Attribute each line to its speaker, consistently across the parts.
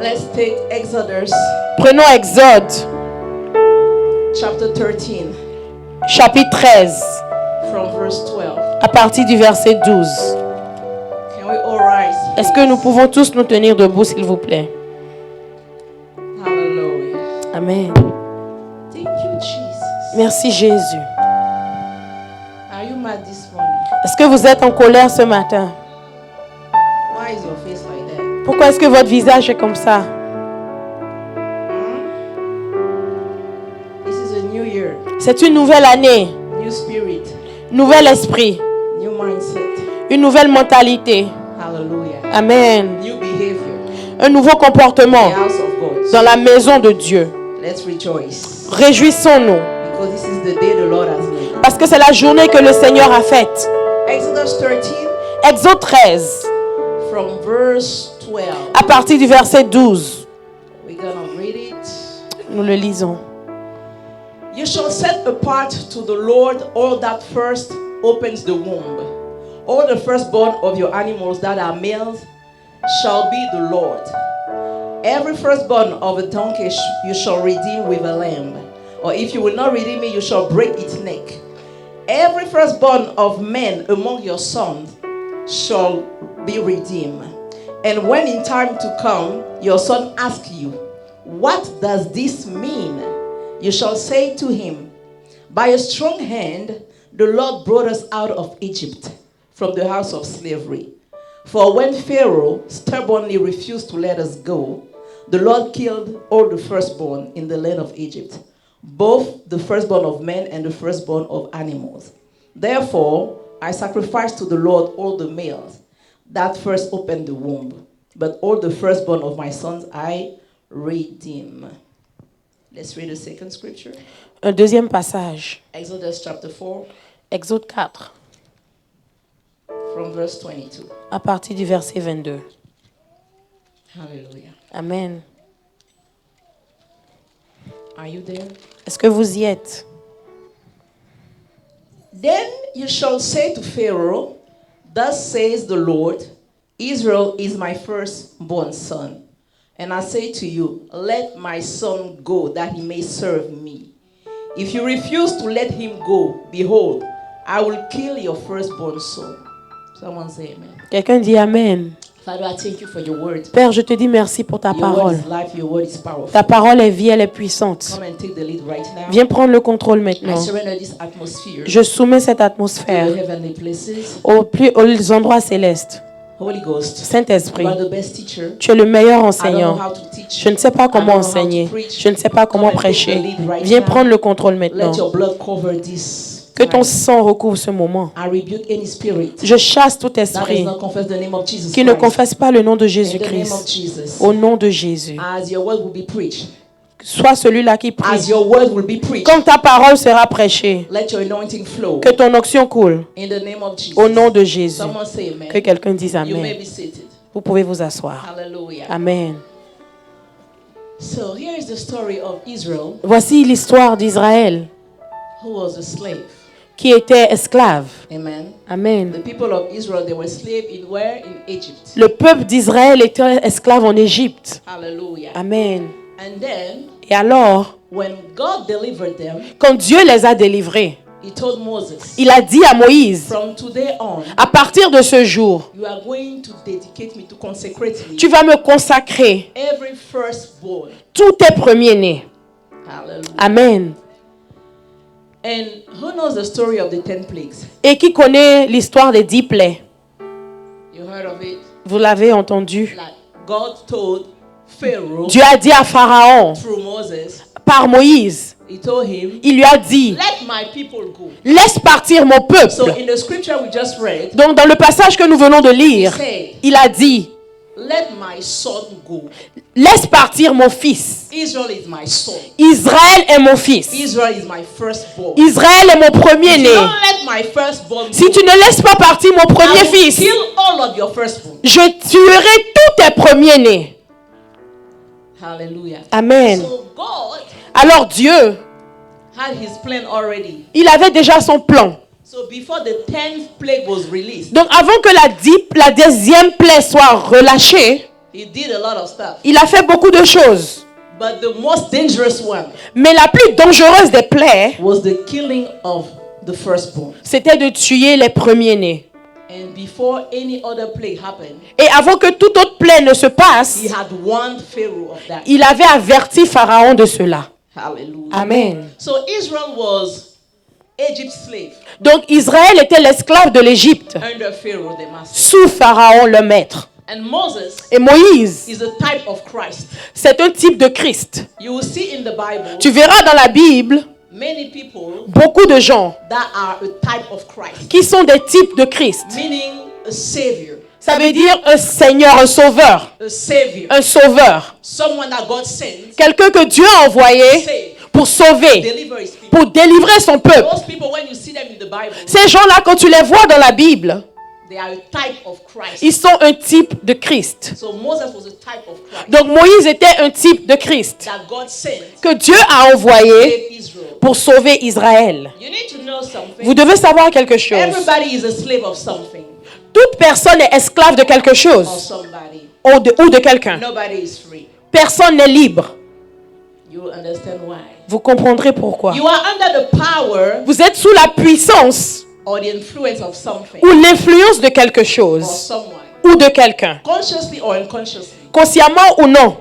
Speaker 1: Let's take Exodus.
Speaker 2: Prenons Exode,
Speaker 1: Chapter 13.
Speaker 2: chapitre 13,
Speaker 1: From verse 12.
Speaker 2: à partir du verset 12.
Speaker 1: Can we all rise?
Speaker 2: Est-ce que nous pouvons tous nous tenir debout, s'il vous plaît?
Speaker 1: Hallelujah.
Speaker 2: Amen.
Speaker 1: Thank you, Jesus.
Speaker 2: Merci Jésus.
Speaker 1: Are you mad this morning?
Speaker 2: Est-ce que vous êtes en colère ce matin?
Speaker 1: Why is your face like that?
Speaker 2: Pourquoi est-ce que votre visage est comme ça?
Speaker 1: This is a new year,
Speaker 2: C'est une nouvelle année,
Speaker 1: new spirit,
Speaker 2: nouvel esprit,
Speaker 1: new mindset.
Speaker 2: une nouvelle mentalité.
Speaker 1: Hallelujah.
Speaker 2: Amen.
Speaker 1: New behavior.
Speaker 2: Un nouveau
Speaker 1: The
Speaker 2: comportement
Speaker 1: house of God.
Speaker 2: dans la maison de Dieu.
Speaker 1: Let's rejoice.
Speaker 2: Réjouissons-nous
Speaker 1: Because this is the day the Lord has made.
Speaker 2: parce que c'est la journée que le Seigneur a faite.
Speaker 1: Exodus 13
Speaker 2: Exode 13,
Speaker 1: from verse 12.
Speaker 2: à partir du verset 12.
Speaker 1: We're going to read it.
Speaker 2: Nous le lisons.
Speaker 1: You shall set apart to the Lord all that first opens the womb. All the firstborn of your animals that are males shall be the Lord. Every firstborn of a donkey you shall redeem with a lamb. Or if you will not redeem it, you shall break its neck. Every firstborn of men among your sons shall be redeemed. And when in time to come, your son asks you, what does this mean? You shall say to him, by a strong hand, the Lord brought us out of Egypt, from the house of slavery. For when Pharaoh stubbornly refused to let us go, the Lord killed all the firstborn in the land of Egypt, both the firstborn of men and the firstborn of animals. Therefore, I sacrificed to the Lord all the males that first opened the womb, but all the firstborn of my sons I redeem. Let's read the second scripture.
Speaker 2: Un deuxième passage.
Speaker 1: Exodus chapter 4,
Speaker 2: Exode 4,
Speaker 1: from verse 22.
Speaker 2: à partir du verset 22.
Speaker 1: Hallelujah.
Speaker 2: Amen.
Speaker 1: Are you there?
Speaker 2: Est-ce que vous y êtes?
Speaker 1: Then you shall say to Pharaoh, thus says the Lord, Israel is my firstborn son. And I say to you, let my son go, that he may serve me. If you refuse to let him go, behold, I will kill your firstborn son. Someone say amen.
Speaker 2: Quelqu'un dit Amen.
Speaker 1: Father, I thank you for your word.
Speaker 2: Père, je te dis merci pour ta
Speaker 1: Your word
Speaker 2: parole.
Speaker 1: is life, your word is powerful.
Speaker 2: Ta parole est vie, elle est puissante.
Speaker 1: Come and take the lead right now.
Speaker 2: Viens prendre le contrôle
Speaker 1: I
Speaker 2: maintenant.
Speaker 1: surrender this atmosphere
Speaker 2: Je soumets cette
Speaker 1: to the
Speaker 2: atmosphère
Speaker 1: heavenly places.
Speaker 2: aux endroits célestes.
Speaker 1: Holy Ghost,
Speaker 2: Saint-Esprit,
Speaker 1: you are the best teacher.
Speaker 2: tu es le meilleur
Speaker 1: I don't know
Speaker 2: enseignant.
Speaker 1: how to teach.
Speaker 2: Je ne sais pas comment
Speaker 1: I don't know how to
Speaker 2: enseigner.
Speaker 1: preach.
Speaker 2: Je ne sais pas comment
Speaker 1: Come and take the
Speaker 2: prêcher.
Speaker 1: lead right
Speaker 2: Viens
Speaker 1: now.
Speaker 2: prendre le contrôle maintenant.
Speaker 1: Let your blood cover this.
Speaker 2: Que ton
Speaker 1: time.
Speaker 2: sang recouvre ce moment.
Speaker 1: I rebuke any spirit
Speaker 2: Je chasse tout
Speaker 1: that does
Speaker 2: esprit
Speaker 1: not confess the name of Jesus
Speaker 2: qui ne
Speaker 1: Christ.
Speaker 2: confesse pas le nom de
Speaker 1: In the name of
Speaker 2: Jésus-Christ.
Speaker 1: Jesus.
Speaker 2: Au nom de Jésus.
Speaker 1: As your word will be preached.
Speaker 2: Sois celui-là qui
Speaker 1: As
Speaker 2: prie.
Speaker 1: your word will be preached.
Speaker 2: Quand ta parole sera prêchée,
Speaker 1: Let your anointing flow.
Speaker 2: que ton onction coule.
Speaker 1: In the name of Jesus.
Speaker 2: Au nom de Jésus.
Speaker 1: Someone say amen.
Speaker 2: Que quelqu'un dise
Speaker 1: You may
Speaker 2: Amen.
Speaker 1: be seated.
Speaker 2: Vous pouvez vous asseoir.
Speaker 1: Hallelujah.
Speaker 2: Amen.
Speaker 1: So here is the story of Israel,
Speaker 2: Voici l'histoire d'Israël
Speaker 1: who was a slave.
Speaker 2: qui était esclave.
Speaker 1: Amen.
Speaker 2: Amen.
Speaker 1: The people of Israel, they were slaves in where? In Egypt.
Speaker 2: Le peuple d'Israël était esclave en Égypte.
Speaker 1: Hallelujah.
Speaker 2: Amen.
Speaker 1: And then,
Speaker 2: Et alors,
Speaker 1: when God delivered them,
Speaker 2: quand Dieu les a délivrés,
Speaker 1: He told Moses,
Speaker 2: il a dit à Moïse,
Speaker 1: from today on,
Speaker 2: à partir de ce jour,
Speaker 1: you are going to dedicate me, to consecrate me,
Speaker 2: tu vas me consacrer
Speaker 1: every firstborn.
Speaker 2: tous tes premiers-nés.
Speaker 1: Hallelujah.
Speaker 2: Amen.
Speaker 1: And who knows the story of the 10 plagues?
Speaker 2: Et qui connaît l'histoire des 10 plaies?
Speaker 1: You heard of it?
Speaker 2: Vous l'avez entendu.
Speaker 1: Like God told Pharaoh
Speaker 2: Dieu a dit à Pharaon,
Speaker 1: through Moses,
Speaker 2: par Moïse,
Speaker 1: He told him,
Speaker 2: il lui a dit,
Speaker 1: let my people go.
Speaker 2: laisse partir mon
Speaker 1: So
Speaker 2: peuple.
Speaker 1: in the scripture we just read,
Speaker 2: Donc dans le passage que nous venons de
Speaker 1: He
Speaker 2: lire,
Speaker 1: said,
Speaker 2: il a dit,
Speaker 1: let my son go.
Speaker 2: laisse partir mon fils.
Speaker 1: Israel is my son.
Speaker 2: Israël est mon fils.
Speaker 1: Israel is my firstborn.
Speaker 2: Israël est mon
Speaker 1: If you
Speaker 2: premier-né.
Speaker 1: don't let my firstborn
Speaker 2: Si
Speaker 1: go,
Speaker 2: tu ne laisses pas partir mon
Speaker 1: I
Speaker 2: premier
Speaker 1: will
Speaker 2: fils,
Speaker 1: kill all of your firstborn.
Speaker 2: je tuerai tous tes premiers-nés.
Speaker 1: Hallelujah.
Speaker 2: Amen.
Speaker 1: So God
Speaker 2: Alors Dieu,
Speaker 1: had his plan already.
Speaker 2: il avait déjà son plan.
Speaker 1: So before the 10th plague was released,
Speaker 2: Donc avant que la deuxième plaie soit relâchée,
Speaker 1: He did a lot of stuff.
Speaker 2: Il a fait beaucoup de choses.
Speaker 1: But the most dangerous one
Speaker 2: Mais la plus dangereuse des plaies,
Speaker 1: was the killing of the firstborn.
Speaker 2: c'était de tuer les premiers-nés.
Speaker 1: And before any other plague happened,
Speaker 2: Et avant que toute autre plaie ne se passe,
Speaker 1: he had warned Pharaoh of that.
Speaker 2: il avait averti Pharaon de cela.
Speaker 1: Hallelujah.
Speaker 2: Amen.
Speaker 1: So Israel was Egypt's slave
Speaker 2: Donc Israël était l'esclave de l'Égypte,
Speaker 1: under Pharaoh, the master.
Speaker 2: sous Pharaon le maître.
Speaker 1: And Moses
Speaker 2: Et Moïse,
Speaker 1: is a type of Christ.
Speaker 2: c'est un type de Christ.
Speaker 1: You will see in the Bible
Speaker 2: Tu verras dans la Bible
Speaker 1: many people
Speaker 2: beaucoup de gens
Speaker 1: that are a type of Christ,
Speaker 2: qui sont des types de Christ.
Speaker 1: meaning a savior,
Speaker 2: Ça veut dire un Seigneur, un sauveur.
Speaker 1: a savior,
Speaker 2: Un sauveur.
Speaker 1: someone that God sent
Speaker 2: Quelqu'un que Dieu a envoyé pour sauver,
Speaker 1: deliver his people.
Speaker 2: pour délivrer son peuple.
Speaker 1: Those people, when you see them in the Bible,
Speaker 2: Ces gens-là, quand tu les vois dans la Bible,
Speaker 1: they are a type of Christ.
Speaker 2: ils sont un type de Christ.
Speaker 1: So Moses was a type of Christ
Speaker 2: Donc Moïse était un type de Christ
Speaker 1: that God sent
Speaker 2: que Dieu a
Speaker 1: to
Speaker 2: envoyé
Speaker 1: save Israel.
Speaker 2: pour sauver Israël.
Speaker 1: You need to know something.
Speaker 2: Vous devez savoir quelque chose.
Speaker 1: Everybody is a slave of something
Speaker 2: Toute personne est esclave de quelque
Speaker 1: or
Speaker 2: chose
Speaker 1: somebody.
Speaker 2: ou de quelqu'un.
Speaker 1: Nobody is free.
Speaker 2: Personne n'est libre.
Speaker 1: You will understand why.
Speaker 2: Vous comprendrez pourquoi.
Speaker 1: You are under the power
Speaker 2: Vous êtes sous la puissance
Speaker 1: or the influence of something
Speaker 2: ou l'influence de quelque
Speaker 1: or
Speaker 2: chose
Speaker 1: someone,
Speaker 2: ou de quelqu'un,
Speaker 1: consciously or unconsciously.
Speaker 2: consciemment ou non.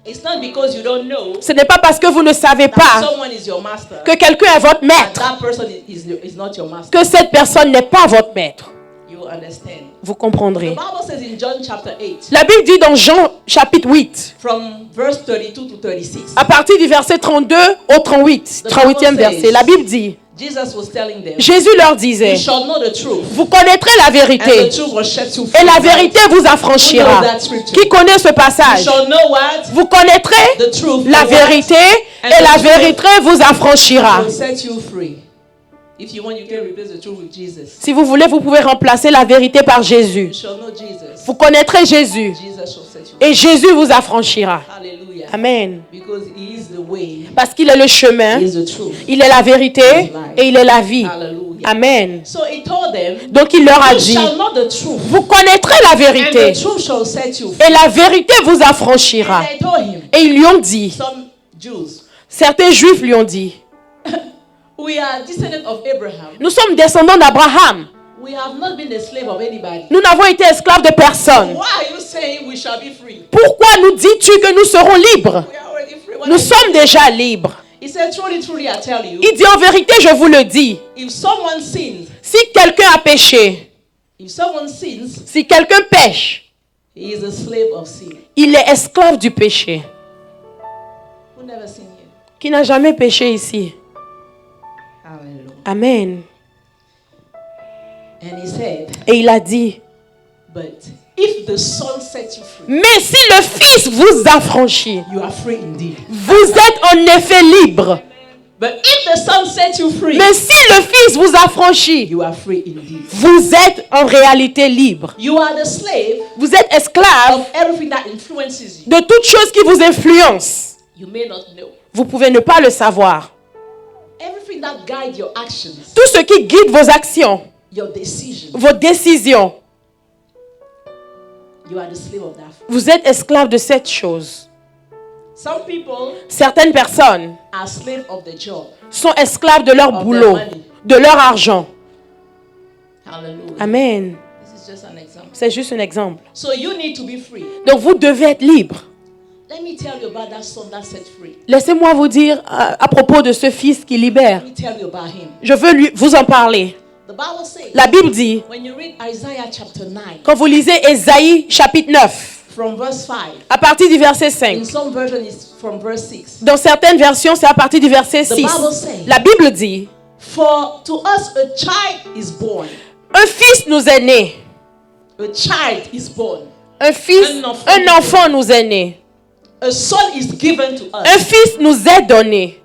Speaker 1: It's not because you don't know
Speaker 2: Ce n'est pas parce que vous ne savez
Speaker 1: that
Speaker 2: pas
Speaker 1: someone is your master
Speaker 2: que quelqu'un est votre
Speaker 1: that
Speaker 2: maître
Speaker 1: that person is not your master.
Speaker 2: que cette personne n'est pas votre maître.
Speaker 1: You will understand.
Speaker 2: Vous
Speaker 1: The
Speaker 2: comprendrez.
Speaker 1: Bible says in John chapter 8,
Speaker 2: La Bible dit dans Jean chapitre 8,
Speaker 1: from verse 32 to 36,
Speaker 2: à partir du verset 32 au 38e verset, la Bible dit,
Speaker 1: Jesus was telling them,
Speaker 2: Jésus leur
Speaker 1: you
Speaker 2: disait,
Speaker 1: shall know the truth,
Speaker 2: vous connaîtrez la
Speaker 1: and the
Speaker 2: vérité
Speaker 1: truth will set you free.
Speaker 2: et la vérité vous affranchira. Qui connaît ce
Speaker 1: You
Speaker 2: passage?
Speaker 1: shall know what?
Speaker 2: Vous connaîtrez
Speaker 1: The truth.
Speaker 2: la
Speaker 1: and what?
Speaker 2: vérité et la vérité vous affranchira.
Speaker 1: Will set you free. If you want, you can replace the truth with Jesus.
Speaker 2: Si vous voulez, vous pouvez remplacer la vérité par Jésus.
Speaker 1: You shall know Jesus.
Speaker 2: Vous connaîtrez Jésus
Speaker 1: Jesus shall set you free.
Speaker 2: et Jésus vous affranchira.
Speaker 1: Hallelujah.
Speaker 2: Amen.
Speaker 1: Because he is the way,
Speaker 2: Parce qu'il est le chemin,
Speaker 1: he is the truth.
Speaker 2: il est la vérité et il est la vie.
Speaker 1: Hallelujah.
Speaker 2: Amen.
Speaker 1: So he told them,
Speaker 2: Donc il leur a
Speaker 1: you
Speaker 2: dit,
Speaker 1: shall know the truth,
Speaker 2: vous connaîtrez la
Speaker 1: and
Speaker 2: vérité
Speaker 1: the truth shall set you free.
Speaker 2: et la vérité vous affranchira.
Speaker 1: And they told him,
Speaker 2: Et ils lui ont dit,
Speaker 1: some Jews,
Speaker 2: certains juifs lui ont dit,
Speaker 1: we are descendants of Abraham.
Speaker 2: nous sommes descendants d'Abraham.
Speaker 1: We have not been the slave of anybody.
Speaker 2: Nous n'avons été esclaves de personne.
Speaker 1: Why are you saying we shall be free?
Speaker 2: Pourquoi nous dis-tu que nous serons libres?
Speaker 1: We are already free. What
Speaker 2: Nous
Speaker 1: are you
Speaker 2: sommes
Speaker 1: saying?
Speaker 2: déjà libres.
Speaker 1: He said, truly, truly, I tell you,
Speaker 2: Il dit en vérité, je vous le dis,
Speaker 1: if someone sins,
Speaker 2: si quelqu'un a péché,
Speaker 1: if someone sins,
Speaker 2: si quelqu'un pêche,
Speaker 1: he is a slave of sin.
Speaker 2: il est esclave du péché.
Speaker 1: Who never sinned here?
Speaker 2: Qui n'a jamais péché ici?
Speaker 1: Hallelujah.
Speaker 2: Amen.
Speaker 1: And he said,
Speaker 2: Et il a dit,
Speaker 1: but if the Son sets you free,
Speaker 2: mais si le Fils vous affranchit,
Speaker 1: you are free indeed.
Speaker 2: vous êtes en effet libre.
Speaker 1: But if the Son sets you free,
Speaker 2: Mais si le Fils vous affranchit,
Speaker 1: you are free indeed.
Speaker 2: vous êtes en réalité libre.
Speaker 1: You are the slave
Speaker 2: Vous êtes esclave
Speaker 1: of everything that influences you.
Speaker 2: de toute chose qui vous influence.
Speaker 1: You may not know.
Speaker 2: Vous pouvez ne pas le savoir.
Speaker 1: Everything that guides your actions,
Speaker 2: Tout ce qui guide vos actions,
Speaker 1: your decisions,
Speaker 2: vos décisions,
Speaker 1: you are the slave of that.
Speaker 2: vous êtes esclave de cette chose.
Speaker 1: Some people
Speaker 2: Certaines personnes
Speaker 1: are slaves of the job.
Speaker 2: sont esclaves de leur boulot, de leur argent.
Speaker 1: Hallelujah.
Speaker 2: Amen.
Speaker 1: This is just an example.
Speaker 2: C'est juste un exemple.
Speaker 1: So you need to be free.
Speaker 2: Donc vous devez être libre.
Speaker 1: Let me tell you about that son that set free.
Speaker 2: Laissez-moi vous dire à propos de ce fils qui libère.
Speaker 1: Let me tell you about him.
Speaker 2: Je veux vous en parler.
Speaker 1: The Bible says,
Speaker 2: La Bible dit,
Speaker 1: when you read Isaiah chapter 9,
Speaker 2: quand vous lisez Ésaïe chapitre 9,
Speaker 1: from verse 5,
Speaker 2: à partir du verset
Speaker 1: in
Speaker 2: 5,
Speaker 1: some version it's from verse 6.
Speaker 2: dans certaines versions, c'est à partir du verset 6.
Speaker 1: Bible says,
Speaker 2: La Bible dit,
Speaker 1: For to us a child is born.
Speaker 2: un fils nous est né.
Speaker 1: A child is born.
Speaker 2: Un enfant nous est né.
Speaker 1: A son is given to
Speaker 2: Un
Speaker 1: us.
Speaker 2: fils nous est donné.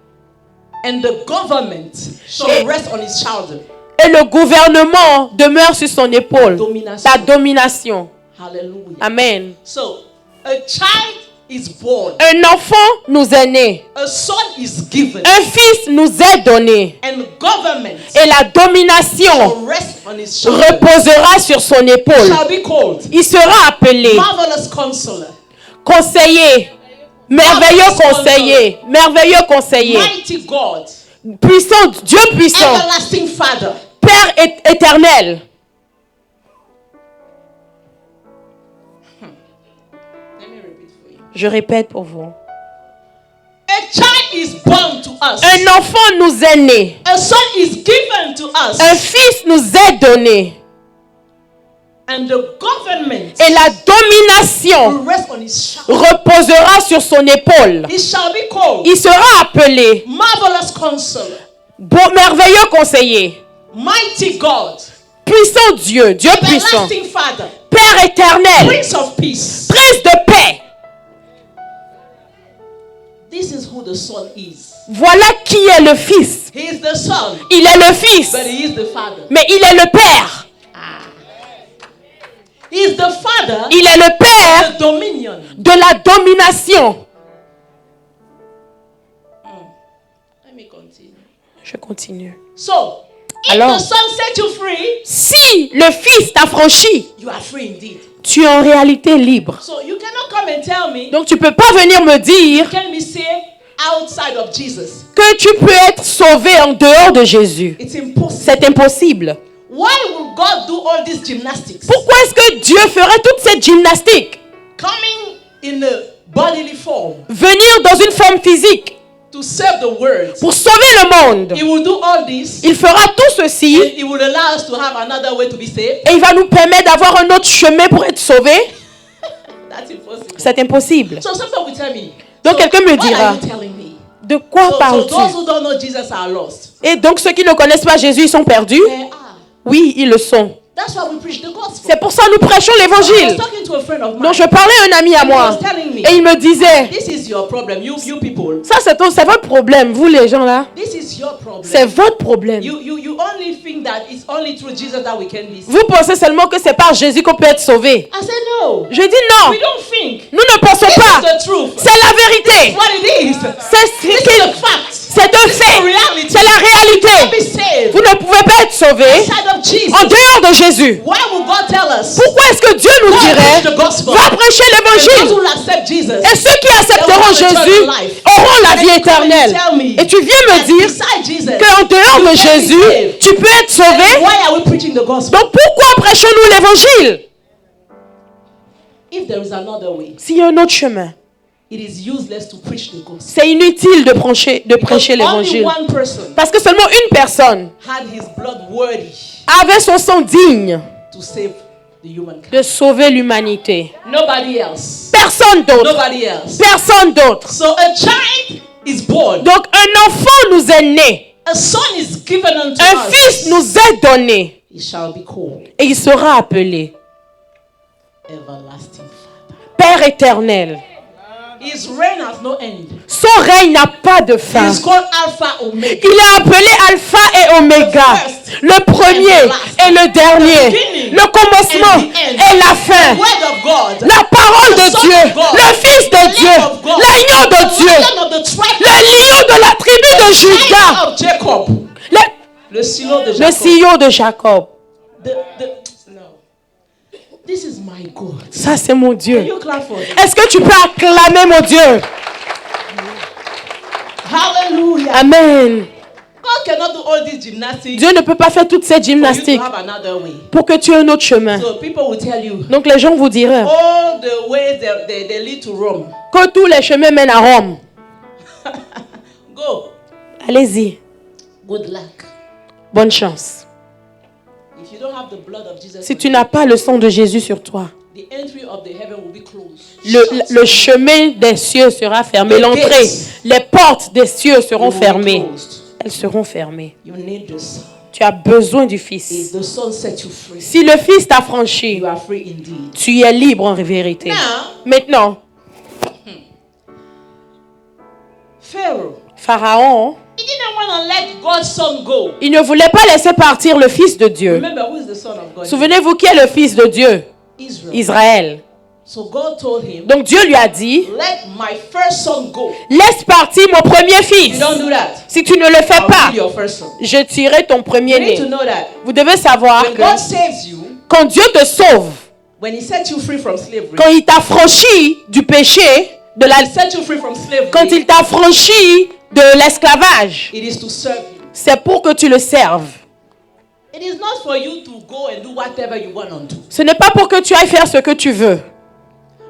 Speaker 1: And the government shall rest on his shoulder.
Speaker 2: Et le gouvernement demeure sur son épaule.
Speaker 1: Domination.
Speaker 2: La domination.
Speaker 1: Hallelujah.
Speaker 2: Amen.
Speaker 1: So, a child is born.
Speaker 2: Un enfant nous est né.
Speaker 1: A son is given.
Speaker 2: Un fils nous est donné.
Speaker 1: And government
Speaker 2: Et la domination
Speaker 1: shall rest on his shoulder.
Speaker 2: reposera sur son épaule.
Speaker 1: Shall be called
Speaker 2: Il sera appelé
Speaker 1: Marvelous Counselor,
Speaker 2: Conseiller. Merveilleux conseiller. Merveilleux conseiller.
Speaker 1: Mighty God.
Speaker 2: Puissant, Dieu puissant.
Speaker 1: Everlasting Father.
Speaker 2: Père éternel.
Speaker 1: Let me repeat for you.
Speaker 2: Je répète pour vous.
Speaker 1: A child is born to us.
Speaker 2: Un enfant nous est né.
Speaker 1: A son is given to us.
Speaker 2: Un fils nous est donné.
Speaker 1: And the government
Speaker 2: Et la domination
Speaker 1: will rest on his shoulder.
Speaker 2: reposera sur son épaule.
Speaker 1: He shall be called
Speaker 2: Il sera appelé
Speaker 1: Marvelous Counselor,
Speaker 2: merveilleux conseiller,
Speaker 1: Mighty God,
Speaker 2: puissant Dieu, Dieu puissant,
Speaker 1: Everlasting Father,
Speaker 2: Père éternel,
Speaker 1: Prince of Peace.
Speaker 2: Prince de paix.
Speaker 1: This is who the Son is.
Speaker 2: Voilà qui est le Fils.
Speaker 1: He is the Son,
Speaker 2: Il est le Fils,
Speaker 1: but he is the Father.
Speaker 2: mais il est le Père.
Speaker 1: He is the Father,
Speaker 2: Il est le Père
Speaker 1: the dominion.
Speaker 2: de la domination.
Speaker 1: Let me continue.
Speaker 2: Je continue.
Speaker 1: So, if
Speaker 2: Alors,
Speaker 1: the Son set you free,
Speaker 2: si le Fils t'a franchi,
Speaker 1: you are free indeed.
Speaker 2: tu es en réalité libre.
Speaker 1: So you cannot come and tell me
Speaker 2: Donc tu ne peux pas venir me dire
Speaker 1: you can be saved outside of Jesus.
Speaker 2: que tu peux être sauvé en dehors de Jésus.
Speaker 1: It's impossible.
Speaker 2: C'est impossible.
Speaker 1: Why will God do all this gymnastics?
Speaker 2: Pourquoi est-ce que Dieu ferait toute cette gymnastique?
Speaker 1: Coming in a bodily form
Speaker 2: Venir dans une forme physique
Speaker 1: to save the world.
Speaker 2: pour sauver le monde.
Speaker 1: He will do all this.
Speaker 2: Il fera tout ceci
Speaker 1: And he will allow us to have another way to be saved.
Speaker 2: et il va nous permettre d'avoir un autre chemin pour être sauvé.
Speaker 1: That's impossible.
Speaker 2: C'est impossible.
Speaker 1: So somebody will tell me.
Speaker 2: Donc quelqu'un me
Speaker 1: What
Speaker 2: dira,
Speaker 1: are you telling me?
Speaker 2: de quoi
Speaker 1: So
Speaker 2: parles-tu?
Speaker 1: those who don't know Jesus are lost.
Speaker 2: Et donc ceux qui ne connaissent pas Jésus, ils sont perdus?
Speaker 1: They are.
Speaker 2: Oui, ils le sont.
Speaker 1: That's why we preach the gospel.
Speaker 2: C'est pour ça que nous prêchons
Speaker 1: I was
Speaker 2: l'évangile.
Speaker 1: talking to a friend of mine.
Speaker 2: Donc je parlais à un ami à
Speaker 1: And he
Speaker 2: moi
Speaker 1: was telling me,
Speaker 2: et il me disait,
Speaker 1: this is your problem, you people.
Speaker 2: ça c'est votre problème, vous les gens là.
Speaker 1: This is your problem.
Speaker 2: C'est votre problème.
Speaker 1: You only think that it's only through Jesus that we can be saved.
Speaker 2: Vous pensez seulement que c'est par Jésus qu'on peut être sauvé.
Speaker 1: I said no.
Speaker 2: Je dis non,
Speaker 1: We don't think.
Speaker 2: nous ne pensons
Speaker 1: This
Speaker 2: pas.
Speaker 1: is the truth.
Speaker 2: C'est la vérité.
Speaker 1: What it is.
Speaker 2: C'est
Speaker 1: This is the fact.
Speaker 2: c'est un fait.
Speaker 1: reality.
Speaker 2: C'est la
Speaker 1: Be
Speaker 2: réalité.
Speaker 1: saved.
Speaker 2: Vous ne pouvez pas être sauvé
Speaker 1: Outside of Jesus.
Speaker 2: en dehors de Jésus.
Speaker 1: Why would God tell us?
Speaker 2: Pourquoi est-ce que Dieu nous
Speaker 1: Go
Speaker 2: dirait,
Speaker 1: preach the gospel.
Speaker 2: va prêcher
Speaker 1: And those
Speaker 2: l'évangile?
Speaker 1: who will accept Jesus.
Speaker 2: Et ceux qui accepteront Jésus auront la vie éternelle. Et tu viens me dire
Speaker 1: Beside Jesus.
Speaker 2: qu'en dehors de Jésus, tu peux être sauvé.
Speaker 1: Why are we preaching the gospel?
Speaker 2: Donc pourquoi prêchons-nous l'évangile?
Speaker 1: If there is another way,
Speaker 2: S'il y a un autre chemin,
Speaker 1: it is useless to preach the gospel.
Speaker 2: c'est inutile de prêcher
Speaker 1: Because only
Speaker 2: l'évangile.
Speaker 1: one person
Speaker 2: Parce que seulement une personne
Speaker 1: had his blood worthy
Speaker 2: avait son sang digne
Speaker 1: to save the humankind.
Speaker 2: de sauver l'humanité.
Speaker 1: Nobody else.
Speaker 2: Personne d'autre.
Speaker 1: Nobody else.
Speaker 2: Personne d'autre.
Speaker 1: So a child is born.
Speaker 2: Donc un enfant nous est né.
Speaker 1: A son is given unto
Speaker 2: Un
Speaker 1: us.
Speaker 2: fils nous est donné.
Speaker 1: He shall be called
Speaker 2: Et il sera appelé
Speaker 1: Everlasting Father.
Speaker 2: Père éternel.
Speaker 1: His reign has no end.
Speaker 2: Son règne n'a pas de
Speaker 1: He
Speaker 2: fin.
Speaker 1: is called Alpha Omega.
Speaker 2: Il est appelé Alpha et Oméga, le premier et le dernier, le commencement et la
Speaker 1: The
Speaker 2: fin,
Speaker 1: word of God.
Speaker 2: la parole de Dieu, le Fils de Dieu, l'agneau de Dieu,
Speaker 1: Lion of the tribe
Speaker 2: le lion de la tribu de Juda,
Speaker 1: of Jacob. Le silo de
Speaker 2: le
Speaker 1: Jacob.
Speaker 2: sillon de Jacob.
Speaker 1: No. This is my God.
Speaker 2: Ça, c'est mon
Speaker 1: Can
Speaker 2: Dieu.
Speaker 1: you clap for it?
Speaker 2: Est-ce que tu peux acclamer mon Dieu?
Speaker 1: Hallelujah.
Speaker 2: Amen.
Speaker 1: God cannot do all these gymnastics
Speaker 2: Dieu ne peut pas faire toute cette
Speaker 1: for you
Speaker 2: gymnastique
Speaker 1: to have another way.
Speaker 2: pour que tu aies un autre chemin.
Speaker 1: So people will tell you,
Speaker 2: Donc les gens vous diront
Speaker 1: all the ways they lead to Rome.
Speaker 2: que tous les chemins mènent à Rome.
Speaker 1: Go.
Speaker 2: Allez-y.
Speaker 1: Good luck.
Speaker 2: Bonne chance.
Speaker 1: If you don't have the blood of Jesus,
Speaker 2: Si tu n'as pas le sang de Jésus sur toi,
Speaker 1: the entry of the heaven will be closed.
Speaker 2: le chemin des cieux sera fermé. L'entrée, les portes des cieux seront fermées. Elles seront fermées.
Speaker 1: You need the Son.
Speaker 2: Tu as besoin du
Speaker 1: If
Speaker 2: Fils.
Speaker 1: the Son set you free,
Speaker 2: Si le Fils t'a franchi,
Speaker 1: you are free indeed.
Speaker 2: tu es libre en vérité.
Speaker 1: Now,
Speaker 2: Maintenant,
Speaker 1: Pharaoh,
Speaker 2: Pharaon,
Speaker 1: he didn't want to let God's Son go.
Speaker 2: il ne voulait pas laisser partir le Fils de Dieu.
Speaker 1: Remember, who is the Son of God?
Speaker 2: Souvenez-vous qui est le Fils de Dieu?
Speaker 1: Israel.
Speaker 2: Israël.
Speaker 1: So God told him,
Speaker 2: Donc Dieu lui a dit,
Speaker 1: let my first son go.
Speaker 2: laisse partir mon premier
Speaker 1: You
Speaker 2: fils.
Speaker 1: don't do that.
Speaker 2: Si tu ne le fais
Speaker 1: I'll
Speaker 2: pas,
Speaker 1: kill your first son.
Speaker 2: je tuerai ton
Speaker 1: You
Speaker 2: premier
Speaker 1: need to
Speaker 2: né.
Speaker 1: know that
Speaker 2: Vous devez savoir
Speaker 1: when
Speaker 2: que
Speaker 1: God saves you,
Speaker 2: quand Dieu te sauve,
Speaker 1: when he set you free from slavery,
Speaker 2: quand il t'a franchi du péché, de la,
Speaker 1: he set you free from slavery,
Speaker 2: quand il t'a franchi de l'esclavage,
Speaker 1: it is to serve you.
Speaker 2: c'est pour que tu le serves.
Speaker 1: It is not for you to go and do whatever you want to do.
Speaker 2: Ce n'est pas pour que tu ailles faire ce que tu veux.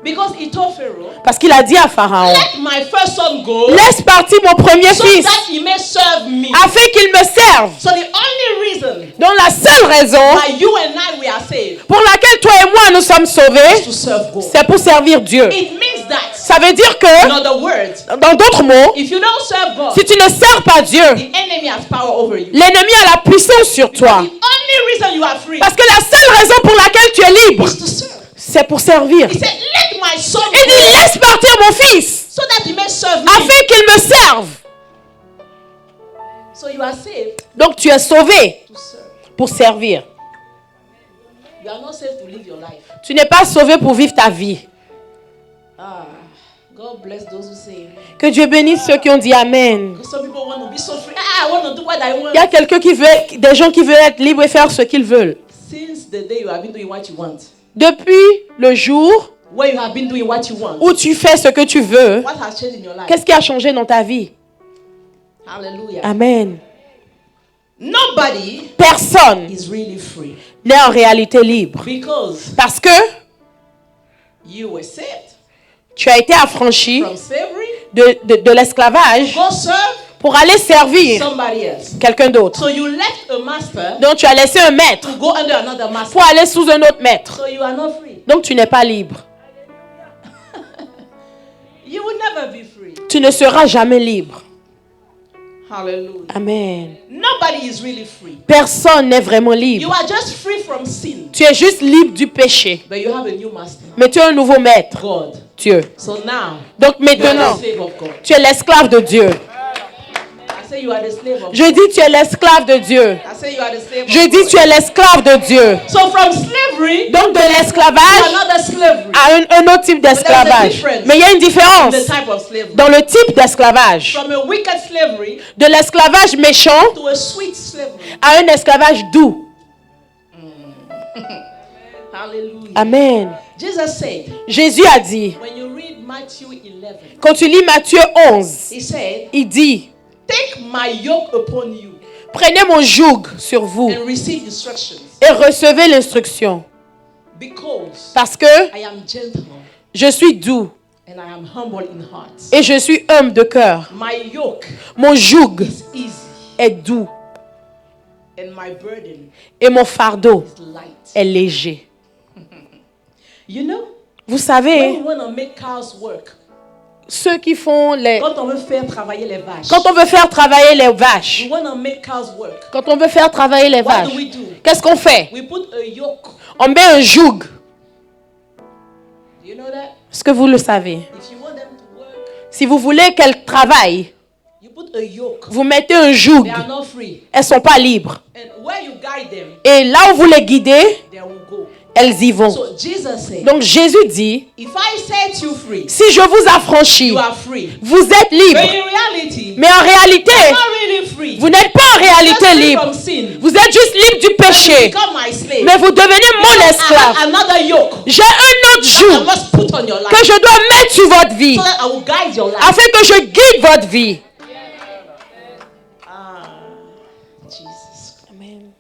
Speaker 1: Because he told Pharaoh,
Speaker 2: Parce qu'il a dit à Pharaon,
Speaker 1: let my first son go,
Speaker 2: laisse partir mon premier
Speaker 1: so
Speaker 2: fils,
Speaker 1: that he may serve me.
Speaker 2: afin qu'il me serve.
Speaker 1: So the only reason
Speaker 2: Donc la seule raison
Speaker 1: why you and I we are saved
Speaker 2: pour laquelle toi et moi nous sommes
Speaker 1: is
Speaker 2: sauvés,
Speaker 1: to serve God.
Speaker 2: c'est pour servir Dieu.
Speaker 1: It means that,
Speaker 2: Ça veut dire
Speaker 1: in
Speaker 2: que,
Speaker 1: other words,
Speaker 2: dans d'autres mots,
Speaker 1: if you don't serve God,
Speaker 2: si tu ne sers pas Dieu,
Speaker 1: the enemy has power over you.
Speaker 2: l'ennemi a la puissance sur toi.
Speaker 1: The only reason you are free
Speaker 2: Parce que la seule raison pour laquelle tu es libre,
Speaker 1: is to serve.
Speaker 2: c'est pour servir.
Speaker 1: He said, let my son
Speaker 2: Il dit,
Speaker 1: go,
Speaker 2: laisse partir mon fils,
Speaker 1: so that he may serve me.
Speaker 2: afin qu'il me serve.
Speaker 1: So you are saved
Speaker 2: Donc tu es sauvé
Speaker 1: to serve.
Speaker 2: pour servir.
Speaker 1: You are not saved to live your life.
Speaker 2: Tu n'es pas sauvé pour vivre ta vie.
Speaker 1: Ah, God bless those who say amen.
Speaker 2: Que Dieu bénisse ceux qui ont dit Amen.
Speaker 1: Because some people want to be so free. I want to do what I want.
Speaker 2: Il y a quelqu'un qui veut, des gens qui veulent être libres et faire ce qu'ils veulent.
Speaker 1: Since the day you have been doing what you want,
Speaker 2: Depuis le jour
Speaker 1: where you have been doing what you want,
Speaker 2: où tu fais ce que tu veux,
Speaker 1: what has changed in your life?
Speaker 2: qu'est-ce qui a changé dans ta vie?
Speaker 1: Hallelujah.
Speaker 2: Amen.
Speaker 1: Nobody
Speaker 2: Personne
Speaker 1: is really free
Speaker 2: n'est en réalité libre.
Speaker 1: because
Speaker 2: Parce que
Speaker 1: you were saved
Speaker 2: tu as été affranchi
Speaker 1: from slavery.
Speaker 2: de l'esclavage
Speaker 1: Go serve
Speaker 2: pour aller servir
Speaker 1: somebody else.
Speaker 2: quelqu'un d'autre.
Speaker 1: So you left a master
Speaker 2: Donc tu as laissé un maître
Speaker 1: to go under another master.
Speaker 2: pour aller sous un autre maître.
Speaker 1: So you are not free.
Speaker 2: Donc tu n'es pas libre.
Speaker 1: You will never be free.
Speaker 2: Tu ne seras jamais libre.
Speaker 1: Hallelujah.
Speaker 2: Amen.
Speaker 1: Nobody is really free.
Speaker 2: Personne n'est vraiment
Speaker 1: You
Speaker 2: libre.
Speaker 1: are just free from sin,
Speaker 2: Tu es juste libre du péché.
Speaker 1: but you have a new master,
Speaker 2: Mais tu es un nouveau maître,
Speaker 1: God.
Speaker 2: Dieu.
Speaker 1: So now
Speaker 2: Donc
Speaker 1: you are
Speaker 2: maintenant,
Speaker 1: the slave of God.
Speaker 2: tu es l'esclave de Dieu.
Speaker 1: I say you are the slave of
Speaker 2: Je
Speaker 1: God.
Speaker 2: dis tu es l'esclave de Dieu.
Speaker 1: I say you are the slave
Speaker 2: Je
Speaker 1: of
Speaker 2: dis
Speaker 1: God.
Speaker 2: tu es l'esclave de Dieu.
Speaker 1: So from slavery
Speaker 2: Donc de
Speaker 1: to
Speaker 2: l'esclavage
Speaker 1: another slavery,
Speaker 2: à un autre type d'esclavage. Mais il y a une différence
Speaker 1: the type of slavery.
Speaker 2: dans le type d'esclavage.
Speaker 1: From a wicked slavery
Speaker 2: De l'esclavage méchant
Speaker 1: to a sweet slavery.
Speaker 2: à un esclavage doux.
Speaker 1: Hallelujah.
Speaker 2: Amen.
Speaker 1: Jesus said,
Speaker 2: Jésus a dit,
Speaker 1: when you read Matthew 11,
Speaker 2: quand tu lis Matthieu 11,
Speaker 1: he said,
Speaker 2: il dit,
Speaker 1: take my yoke upon you
Speaker 2: prenez mon joug sur vous
Speaker 1: and receive instructions,
Speaker 2: et recevez l'instruction.
Speaker 1: because
Speaker 2: Parce que
Speaker 1: I am gentle
Speaker 2: je suis doux
Speaker 1: and I am humble in heart.
Speaker 2: et je suis humble de cœur.
Speaker 1: My yoke
Speaker 2: Mon joug
Speaker 1: is easy
Speaker 2: est doux
Speaker 1: and my burden
Speaker 2: et mon fardeau
Speaker 1: is light.
Speaker 2: est léger.
Speaker 1: You know,
Speaker 2: Vous
Speaker 1: when
Speaker 2: savez,
Speaker 1: we want to make cows work,
Speaker 2: ceux qui font les...
Speaker 1: quand on veut faire travailler les vaches,
Speaker 2: Quand on veut faire travailler les vaches,
Speaker 1: we want to make cows work.
Speaker 2: quand on veut faire travailler les
Speaker 1: What
Speaker 2: vaches,
Speaker 1: do we do?
Speaker 2: qu'est-ce qu'on fait?
Speaker 1: We put a yoke.
Speaker 2: On met un joug.
Speaker 1: Do you know that?
Speaker 2: Est-ce que vous le savez?
Speaker 1: If you want them to work,
Speaker 2: Si vous voulez qu'elles travaillent,
Speaker 1: you put a yoke.
Speaker 2: vous mettez un joug.
Speaker 1: They are not free.
Speaker 2: Elles ne sont pas libres.
Speaker 1: And where you guide them,
Speaker 2: Et là où vous les guidez,
Speaker 1: they will go.
Speaker 2: elles y vont.
Speaker 1: So Jesus said,
Speaker 2: Donc Jésus dit,
Speaker 1: if I set you free,
Speaker 2: si je vous affranchis,
Speaker 1: you are free.
Speaker 2: vous êtes
Speaker 1: But
Speaker 2: libres.
Speaker 1: in reality,
Speaker 2: Mais en réalité,
Speaker 1: you're not really free.
Speaker 2: vous n'êtes pas en
Speaker 1: You're
Speaker 2: réalité
Speaker 1: just free
Speaker 2: libre.
Speaker 1: from sin.
Speaker 2: Vous êtes juste libre du
Speaker 1: You
Speaker 2: péché.
Speaker 1: become my slave.
Speaker 2: Mais vous devenez mon
Speaker 1: I
Speaker 2: esclave.
Speaker 1: have another yoke
Speaker 2: J'ai un autre
Speaker 1: I
Speaker 2: joug
Speaker 1: must put on your life
Speaker 2: que je dois mettre sur votre vie
Speaker 1: so that I will guide your life.
Speaker 2: afin que je guide votre vie.
Speaker 1: Jesus.
Speaker 2: Amen.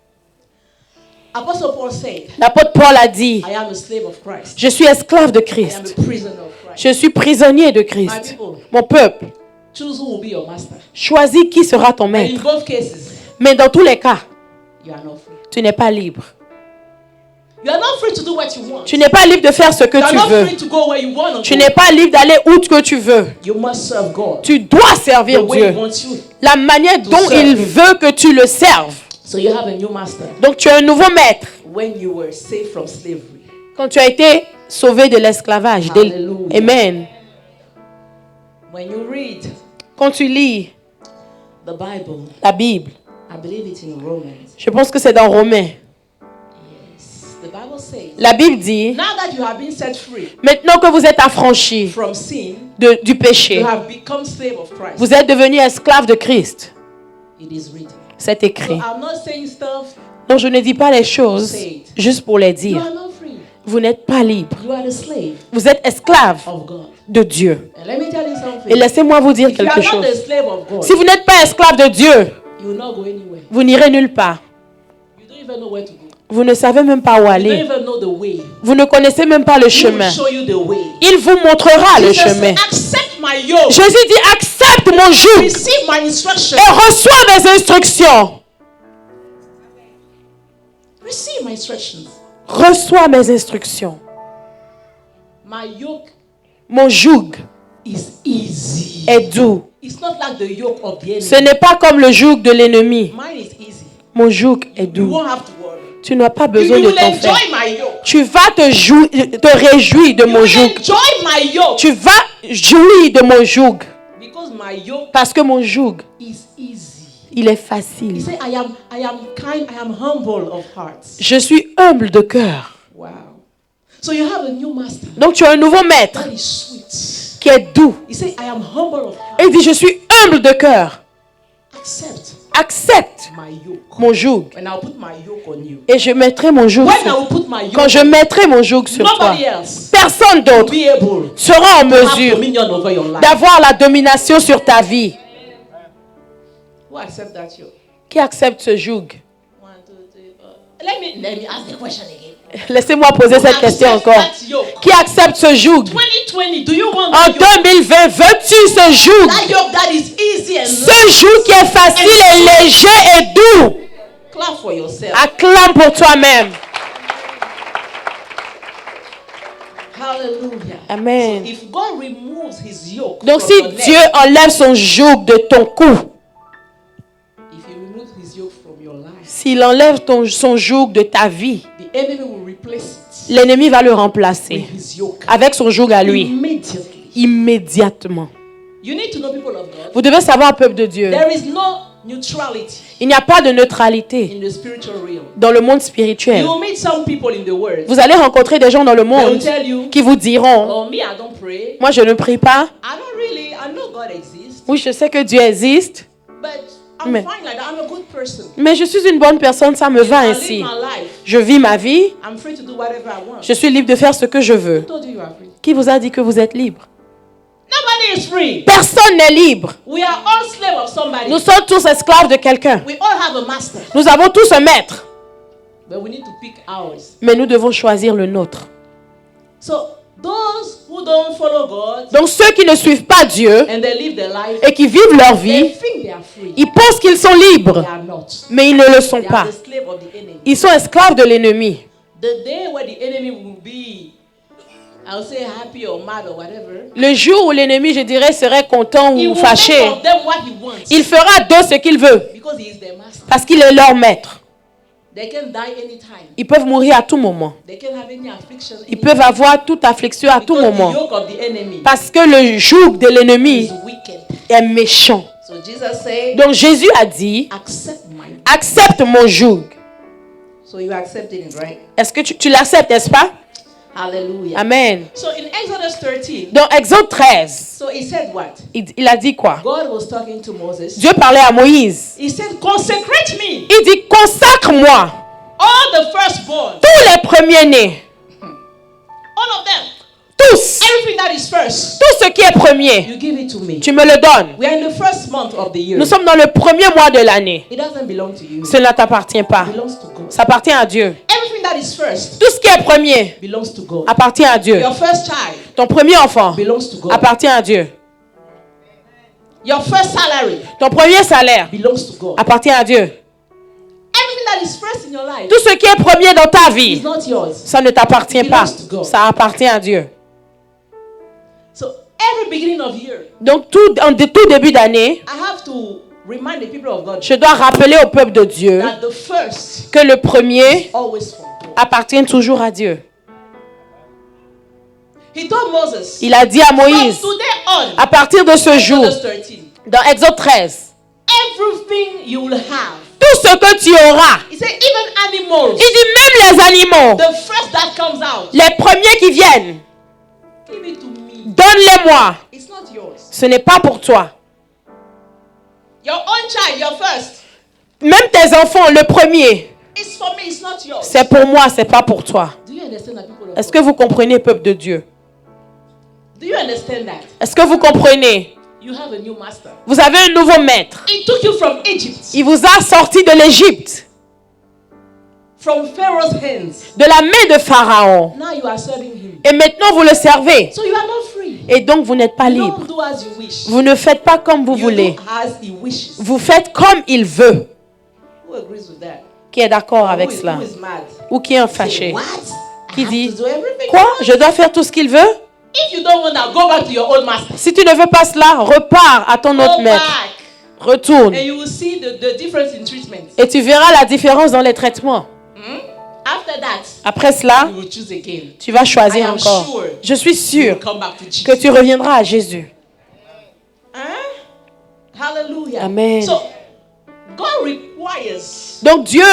Speaker 1: Apostle Paul said,
Speaker 2: L'apôtre Paul a dit,
Speaker 1: I am a slave of Christ.
Speaker 2: je suis esclave de
Speaker 1: I am
Speaker 2: Christ.
Speaker 1: a prisoner of Christ.
Speaker 2: Je suis prisonnier de
Speaker 1: My
Speaker 2: Christ.
Speaker 1: people,
Speaker 2: Mon peuple,
Speaker 1: choose who will be your master.
Speaker 2: choisis qui sera ton
Speaker 1: And in
Speaker 2: maître.
Speaker 1: both cases,
Speaker 2: Mais dans tous les cas,
Speaker 1: you are not free.
Speaker 2: tu n'es pas libre.
Speaker 1: You are not free to do what you want.
Speaker 2: Tu n'es pas libre de faire ce que
Speaker 1: You are
Speaker 2: tu
Speaker 1: not
Speaker 2: veux.
Speaker 1: free to go where you want to
Speaker 2: Tu
Speaker 1: go.
Speaker 2: n'es pas libre d'aller où que tu veux.
Speaker 1: You must serve God
Speaker 2: Tu dois
Speaker 1: the
Speaker 2: servir
Speaker 1: way
Speaker 2: Dieu.
Speaker 1: He wants you.
Speaker 2: La manière dont
Speaker 1: serve
Speaker 2: il
Speaker 1: Him.
Speaker 2: veut que tu le serves.
Speaker 1: So you have a new master
Speaker 2: Donc tu as un nouveau maître.
Speaker 1: when you were saved from slavery.
Speaker 2: Quand tu as été sauvé de l'esclavage.
Speaker 1: Hallelujah.
Speaker 2: Amen.
Speaker 1: When you read
Speaker 2: Quand tu lis
Speaker 1: the Bible,
Speaker 2: la Bible,
Speaker 1: I believe it's in Romans.
Speaker 2: je pense que c'est dans Romains.
Speaker 1: The Bible says,
Speaker 2: La Bible dit,
Speaker 1: now that you have been set free
Speaker 2: maintenant que vous êtes affranchis
Speaker 1: from sin,
Speaker 2: du péché,
Speaker 1: you have become slave of Christ.
Speaker 2: vous êtes devenus esclaves de Christ.
Speaker 1: It is written.
Speaker 2: C'est
Speaker 1: So
Speaker 2: écrit.
Speaker 1: I'm not saying stuff.
Speaker 2: Donc je ne dis pas les choses juste pour les
Speaker 1: You
Speaker 2: dire.
Speaker 1: are not free.
Speaker 2: Vous n'êtes pas libre.
Speaker 1: You are a slave
Speaker 2: Vous êtes esclave
Speaker 1: of God.
Speaker 2: de Dieu.
Speaker 1: And let me tell you something.
Speaker 2: Et laissez-moi vous dire
Speaker 1: If you
Speaker 2: quelque
Speaker 1: are not
Speaker 2: chose.
Speaker 1: a slave of God,
Speaker 2: Si vous n'êtes pas esclave de Dieu,
Speaker 1: you will not go anywhere.
Speaker 2: vous n'irez nulle part.
Speaker 1: You don't even know where to go.
Speaker 2: Vous ne savez même pas où
Speaker 1: You don't
Speaker 2: aller.
Speaker 1: even know the way.
Speaker 2: Vous ne connaissez même pas le
Speaker 1: He will
Speaker 2: chemin.
Speaker 1: show you the way.
Speaker 2: Il vous montrera le
Speaker 1: Jesus
Speaker 2: chemin.
Speaker 1: said, accept my yoke.
Speaker 2: Jésus dit, accepte mon joug
Speaker 1: Receive my instruction.
Speaker 2: et reçois mes instructions.
Speaker 1: Receive my instructions.
Speaker 2: Reçois mes instructions.
Speaker 1: My yoke
Speaker 2: Mon joug
Speaker 1: is easy.
Speaker 2: est doux.
Speaker 1: It's not like the yoke of the
Speaker 2: Ce
Speaker 1: enemy.
Speaker 2: n'est pas comme le joug de l'ennemi.
Speaker 1: Mine is easy.
Speaker 2: Mon joug est
Speaker 1: You
Speaker 2: doux.
Speaker 1: won't have to worry.
Speaker 2: Tu n'as pas
Speaker 1: You
Speaker 2: besoin de
Speaker 1: will
Speaker 2: t'en faire.
Speaker 1: enjoy my yoke.
Speaker 2: Tu vas te réjouir de
Speaker 1: You
Speaker 2: mon
Speaker 1: will
Speaker 2: joug.
Speaker 1: enjoy my yoke.
Speaker 2: Tu vas jouir de mon joug.
Speaker 1: Because my yoke
Speaker 2: Parce que mon joug,
Speaker 1: is easy.
Speaker 2: il est
Speaker 1: He
Speaker 2: facile.
Speaker 1: said, I am kind, I am humble of heart.
Speaker 2: Je suis humble de cœur.
Speaker 1: Wow. So you have a new master.
Speaker 2: Donc tu as un nouveau maître
Speaker 1: That is sweet.
Speaker 2: qui est doux.
Speaker 1: He said, I am humble of heart.
Speaker 2: Et il dit, je suis humble de cœur.
Speaker 1: Accept
Speaker 2: Accepte
Speaker 1: my yoke.
Speaker 2: mon joug.
Speaker 1: And I'll put my yoke on you.
Speaker 2: Et je mettrai mon joug
Speaker 1: When I
Speaker 2: sur
Speaker 1: will put my yoke,
Speaker 2: Quand je mettrai mon joug sur toi,
Speaker 1: nobody else
Speaker 2: personne
Speaker 1: will
Speaker 2: d'autre
Speaker 1: be able
Speaker 2: sera en
Speaker 1: to have
Speaker 2: mesure
Speaker 1: dominion over your life.
Speaker 2: d'avoir la domination sur ta vie.
Speaker 1: Who accept that yoke?
Speaker 2: Qui accepte ce joug?
Speaker 1: 1, 2, 3, 4. Let me ask the question again.
Speaker 2: Laissez-moi poser cette question
Speaker 1: Accept
Speaker 2: encore.
Speaker 1: that yoke.
Speaker 2: Qui accepte ce joug?
Speaker 1: 2020, do you want
Speaker 2: En
Speaker 1: that yoke?
Speaker 2: 2020, veux-tu ce joug?
Speaker 1: That yoke that is easy and
Speaker 2: Ce joug qui est facile et léger et doux.
Speaker 1: clap for yourself.
Speaker 2: Acclame pour toi-même.
Speaker 1: Hallelujah.
Speaker 2: Amen.
Speaker 1: So if God removes his yoke
Speaker 2: Donc
Speaker 1: from
Speaker 2: si
Speaker 1: your neck,
Speaker 2: Dieu enlève son joug de ton cou,
Speaker 1: if he removes his yoke from your life,
Speaker 2: s'il enlève son joug de ta vie,
Speaker 1: the enemy will replace it
Speaker 2: l'ennemi va le remplacer
Speaker 1: with his yoke
Speaker 2: avec son joug à lui,
Speaker 1: immediately.
Speaker 2: immédiatement.
Speaker 1: You need to know, people of God,
Speaker 2: Vous devez savoir, peuple de Dieu,
Speaker 1: there is no neutrality
Speaker 2: il n'y a pas de neutralité
Speaker 1: in the spiritual realm.
Speaker 2: dans le monde spirituel.
Speaker 1: You will meet some people in the world.
Speaker 2: Vous allez rencontrer des gens dans le
Speaker 1: They will
Speaker 2: monde
Speaker 1: tell you,
Speaker 2: qui vous diront,
Speaker 1: oh, me, I don't pray.
Speaker 2: moi je ne prie pas.
Speaker 1: I know God exists,
Speaker 2: Oui, je sais que Dieu existe,
Speaker 1: but I'm
Speaker 2: Mais-
Speaker 1: fine like that. I'm a good person.
Speaker 2: mais je suis une bonne personne, ça me va
Speaker 1: I live
Speaker 2: ainsi.
Speaker 1: my life.
Speaker 2: Je vis ma vie,
Speaker 1: I'm free to do whatever I want.
Speaker 2: je suis libre de faire ce que je veux.
Speaker 1: Who told you you are free?
Speaker 2: Qui vous a dit que vous êtes libre?
Speaker 1: Nobody is free.
Speaker 2: Personne n'est libre.
Speaker 1: We are all slaves of somebody.
Speaker 2: Nous sommes tous esclaves de quelqu'un.
Speaker 1: We all have a master,
Speaker 2: Nous avons tous un maître,
Speaker 1: but we need to pick ours.
Speaker 2: mais nous devons choisir le nôtre.
Speaker 1: So those who don't follow God
Speaker 2: Donc ceux qui ne suivent pas Dieu
Speaker 1: and they live their life,
Speaker 2: et qui vivent leur
Speaker 1: they
Speaker 2: vie,
Speaker 1: think they are free.
Speaker 2: ils pensent qu'ils sont libres,
Speaker 1: They are not.
Speaker 2: mais ils ne le sont
Speaker 1: They
Speaker 2: pas.
Speaker 1: are the slave of the enemy.
Speaker 2: Ils sont esclaves de l'ennemi.
Speaker 1: The day where the enemy will be, I'll say happy or mad or whatever,
Speaker 2: Le jour où l'ennemi, je dirais, serait content
Speaker 1: he
Speaker 2: ou
Speaker 1: will
Speaker 2: fâché,
Speaker 1: make of them what he wants
Speaker 2: il fera d'eux ce qu'il veut,
Speaker 1: because he is their master.
Speaker 2: parce qu'il est leur maître.
Speaker 1: They can die anytime.
Speaker 2: Ils peuvent mourir à tout moment.
Speaker 1: They can have any affliction.
Speaker 2: Ils peuvent avoir toute affliction à tout
Speaker 1: because
Speaker 2: moment.
Speaker 1: the yoke of the enemy
Speaker 2: Parce que le joug de l'ennemi
Speaker 1: is wicked.
Speaker 2: est méchant.
Speaker 1: So Jesus said,
Speaker 2: Donc Jésus a dit,
Speaker 1: accept my.
Speaker 2: accepte mon joug.
Speaker 1: So you accepted it, right?
Speaker 2: Est-ce que tu l'acceptes, n'est-ce pas?
Speaker 1: Hallelujah.
Speaker 2: Amen.
Speaker 1: So in Exodus 13,
Speaker 2: Dans Exode 13,
Speaker 1: so he said what?
Speaker 2: il a dit quoi?
Speaker 1: God was talking to Moses.
Speaker 2: Dieu parlait à Moïse.
Speaker 1: He said, consecrate me,
Speaker 2: Il dit, consacre-moi
Speaker 1: all the firstborn,
Speaker 2: tous les premiers-nés,
Speaker 1: all of them,
Speaker 2: tous,
Speaker 1: everything that is first,
Speaker 2: tout ce qui est premier,
Speaker 1: you give it to me.
Speaker 2: tu me le donnes.
Speaker 1: We are in the first month of the year.
Speaker 2: Nous sommes dans le premier mois de l'année.
Speaker 1: It doesn't belong to you.
Speaker 2: Cela ne t'appartient pas.
Speaker 1: It belongs to God.
Speaker 2: Ça appartient à Dieu.
Speaker 1: Everything that is first
Speaker 2: Tout ce qui est premier
Speaker 1: belongs to God.
Speaker 2: appartient à Dieu.
Speaker 1: Your first child
Speaker 2: Ton premier enfant
Speaker 1: belongs to God.
Speaker 2: appartient à Dieu.
Speaker 1: Your first salary
Speaker 2: Ton premier salaire
Speaker 1: belongs to God.
Speaker 2: appartient à Dieu.
Speaker 1: Everything that is first in your life
Speaker 2: Tout ce qui est premier dans ta
Speaker 1: is
Speaker 2: vie,
Speaker 1: not yours.
Speaker 2: ça ne t'appartient
Speaker 1: It
Speaker 2: pas.
Speaker 1: belongs to God.
Speaker 2: Ça appartient à Dieu.
Speaker 1: So every beginning of year,
Speaker 2: Donc, en tout début d'année,
Speaker 1: I have to remind the people of God
Speaker 2: je dois rappeler au peuple de Dieu
Speaker 1: that the first
Speaker 2: que le premier
Speaker 1: is always from God.
Speaker 2: appartient toujours à Dieu.
Speaker 1: He told Moses,
Speaker 2: Il a dit à
Speaker 1: from
Speaker 2: Moïse,
Speaker 1: today on,
Speaker 2: à partir de ce jour,
Speaker 1: Exodus 13,
Speaker 2: dans Exode 13,
Speaker 1: everything you will have.
Speaker 2: tout ce que tu auras,
Speaker 1: He said, even animals,
Speaker 2: il dit même les animaux,
Speaker 1: the first that comes out,
Speaker 2: les premiers qui viennent,
Speaker 1: give it to me.
Speaker 2: donne-les-moi.
Speaker 1: It's not yours.
Speaker 2: Ce n'est pas pour toi.
Speaker 1: Your own child, your first,
Speaker 2: Même tes enfants, le premier,
Speaker 1: it's for me, it's not yours.
Speaker 2: c'est pour moi, c'est pas pour toi.
Speaker 1: Do you understand that, people of God?
Speaker 2: Est-ce que vous comprenez, peuple de Dieu?
Speaker 1: Do you understand that?
Speaker 2: Est-ce que vous comprenez?
Speaker 1: You have a new master.
Speaker 2: Vous avez un nouveau maître.
Speaker 1: He took you from Egypt,
Speaker 2: Il vous a sorti de l'Égypte,
Speaker 1: from Pharaoh's hands.
Speaker 2: de la main de Pharaon.
Speaker 1: Now you are serving him.
Speaker 2: Et maintenant, vous le servez.
Speaker 1: So you are not free.
Speaker 2: Et donc, vous n'êtes pas
Speaker 1: You
Speaker 2: libre.
Speaker 1: don't do as you wish.
Speaker 2: Vous ne faites pas comme vous
Speaker 1: You
Speaker 2: voulez.
Speaker 1: do as he wishes.
Speaker 2: Vous faites comme il veut.
Speaker 1: Who agrees with that?
Speaker 2: Qui est d'accord avec
Speaker 1: Who is
Speaker 2: cela?
Speaker 1: mad?
Speaker 2: Ou qui est
Speaker 1: Say,
Speaker 2: fâché?
Speaker 1: what?
Speaker 2: Qui
Speaker 1: I have
Speaker 2: dit,
Speaker 1: to do everything.
Speaker 2: quoi? Je dois faire tout ce qu'il veut?
Speaker 1: If you don't want that, go back to your old master.
Speaker 2: Si tu ne veux pas cela, repars à ton autre
Speaker 1: Go
Speaker 2: maître.
Speaker 1: back.
Speaker 2: Retourne.
Speaker 1: And you will see the difference in treatment.
Speaker 2: Et tu verras la différence dans les traitements.
Speaker 1: After that,
Speaker 2: Après cela,
Speaker 1: you will choose again.
Speaker 2: tu vas
Speaker 1: I
Speaker 2: choisir
Speaker 1: am
Speaker 2: encore.
Speaker 1: sure
Speaker 2: Je suis
Speaker 1: You
Speaker 2: sûr
Speaker 1: will come back to Jesus.
Speaker 2: que tu reviendras à Jésus.
Speaker 1: Hallelujah.
Speaker 2: Amen.
Speaker 1: So, God requires
Speaker 2: Donc Dieu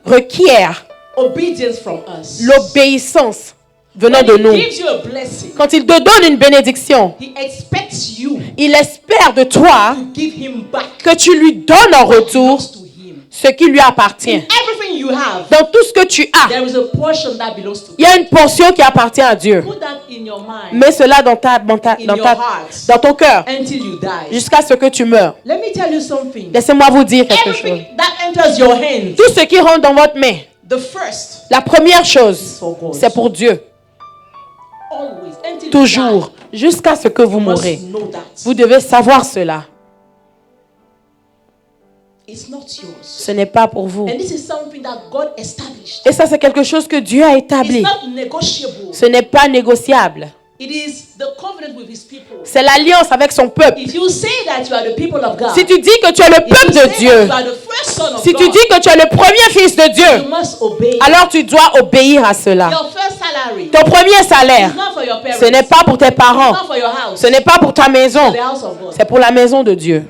Speaker 2: requiert
Speaker 1: obedience from us.
Speaker 2: l'obéissance venant
Speaker 1: When
Speaker 2: de
Speaker 1: he
Speaker 2: nous.
Speaker 1: gives you a blessing,
Speaker 2: Quand il te donne une bénédiction,
Speaker 1: he expects you
Speaker 2: il espère de toi
Speaker 1: to give him back
Speaker 2: que tu lui donnes en
Speaker 1: what
Speaker 2: retour
Speaker 1: belongs to him.
Speaker 2: ce qui lui appartient.
Speaker 1: Everything you have,
Speaker 2: Dans tout ce que tu as,
Speaker 1: there is a portion that belongs to
Speaker 2: il y a une portion qui appartient à Dieu.
Speaker 1: Put that in your mind
Speaker 2: Mets cela dans dans ton cœur
Speaker 1: until you die.
Speaker 2: jusqu'à ce que tu meurs.
Speaker 1: Let me tell you something.
Speaker 2: Laissez-moi vous dire quelque chose.
Speaker 1: Everything that enters your hand,
Speaker 2: Tout ce qui rentre dans votre main,
Speaker 1: the first,
Speaker 2: la première chose,
Speaker 1: for God.
Speaker 2: c'est pour Dieu.
Speaker 1: Always, until
Speaker 2: Toujours,
Speaker 1: you die,
Speaker 2: jusqu'à ce que vous
Speaker 1: you must
Speaker 2: mourrez.
Speaker 1: know that.
Speaker 2: Vous devez savoir cela.
Speaker 1: It's not yours.
Speaker 2: Ce n'est pas pour vous.
Speaker 1: And this is something that God established.
Speaker 2: Et ça, c'est quelque chose que Dieu a
Speaker 1: It's
Speaker 2: établi.
Speaker 1: not negotiable.
Speaker 2: Ce n'est pas négociable.
Speaker 1: It is the covenant with his people.
Speaker 2: C'est l'alliance avec son peuple.
Speaker 1: If you say that you are the people of God,
Speaker 2: Si tu dis que tu es le
Speaker 1: if you
Speaker 2: peuple
Speaker 1: say
Speaker 2: de
Speaker 1: that
Speaker 2: Dieu,
Speaker 1: you are the first son of
Speaker 2: si tu
Speaker 1: God,
Speaker 2: dis que tu es le premier fils de
Speaker 1: you
Speaker 2: Dieu,
Speaker 1: must obey.
Speaker 2: alors tu dois obéir à cela.
Speaker 1: Your first salary
Speaker 2: Ton premier salaire,
Speaker 1: is not for your parents.
Speaker 2: ce n'est pas pour tes
Speaker 1: It's
Speaker 2: parents.
Speaker 1: not for your house.
Speaker 2: Ce n'est pas pour ta maison.
Speaker 1: The house of God.
Speaker 2: C'est pour la maison de Dieu.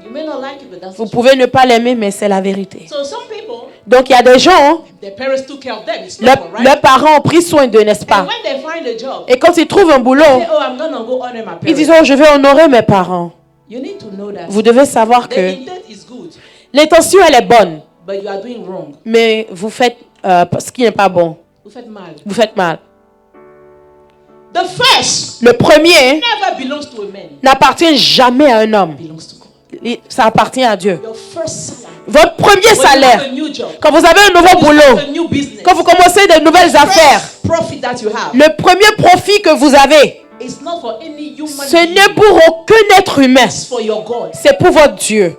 Speaker 1: You may not like it, but that's
Speaker 2: Vous
Speaker 1: the truth.
Speaker 2: pouvez ne pas l'aimer, mais c'est la vérité.
Speaker 1: So some people,
Speaker 2: Donc il y a des gens,
Speaker 1: their parents took care of them. It's normal, right?
Speaker 2: leurs parents ont pris soin d'eux, n'est-ce
Speaker 1: And
Speaker 2: pas?
Speaker 1: when they find a job,
Speaker 2: Et quand ils trouvent un boulot,
Speaker 1: they say, oh, I'm gonna go honor my
Speaker 2: ils disent,
Speaker 1: parents.
Speaker 2: oh, je vais honorer mes parents.
Speaker 1: You need to know that
Speaker 2: Vous devez savoir
Speaker 1: the
Speaker 2: que
Speaker 1: intent is good,
Speaker 2: l'intention, elle est bonne,
Speaker 1: but you are doing wrong.
Speaker 2: mais vous faites ce qui n'est pas bon.
Speaker 1: Vous faites mal.
Speaker 2: Vous faites mal.
Speaker 1: The first
Speaker 2: Le premier
Speaker 1: never belongs to a man.
Speaker 2: n'appartient jamais à un homme.
Speaker 1: It belongs to God.
Speaker 2: Ça appartient à Dieu.
Speaker 1: Your first salary.
Speaker 2: Votre premier
Speaker 1: When you have
Speaker 2: salaire,
Speaker 1: a new job.
Speaker 2: quand vous avez un nouveau
Speaker 1: When you start
Speaker 2: boulot,
Speaker 1: a new business.
Speaker 2: quand vous commencez de nouvelles affaires,
Speaker 1: First profit that you have.
Speaker 2: le premier profit que vous avez,
Speaker 1: It's not for any human
Speaker 2: ce
Speaker 1: being.
Speaker 2: n'est pour aucun être humain.
Speaker 1: It's for your God.
Speaker 2: C'est pour votre Dieu.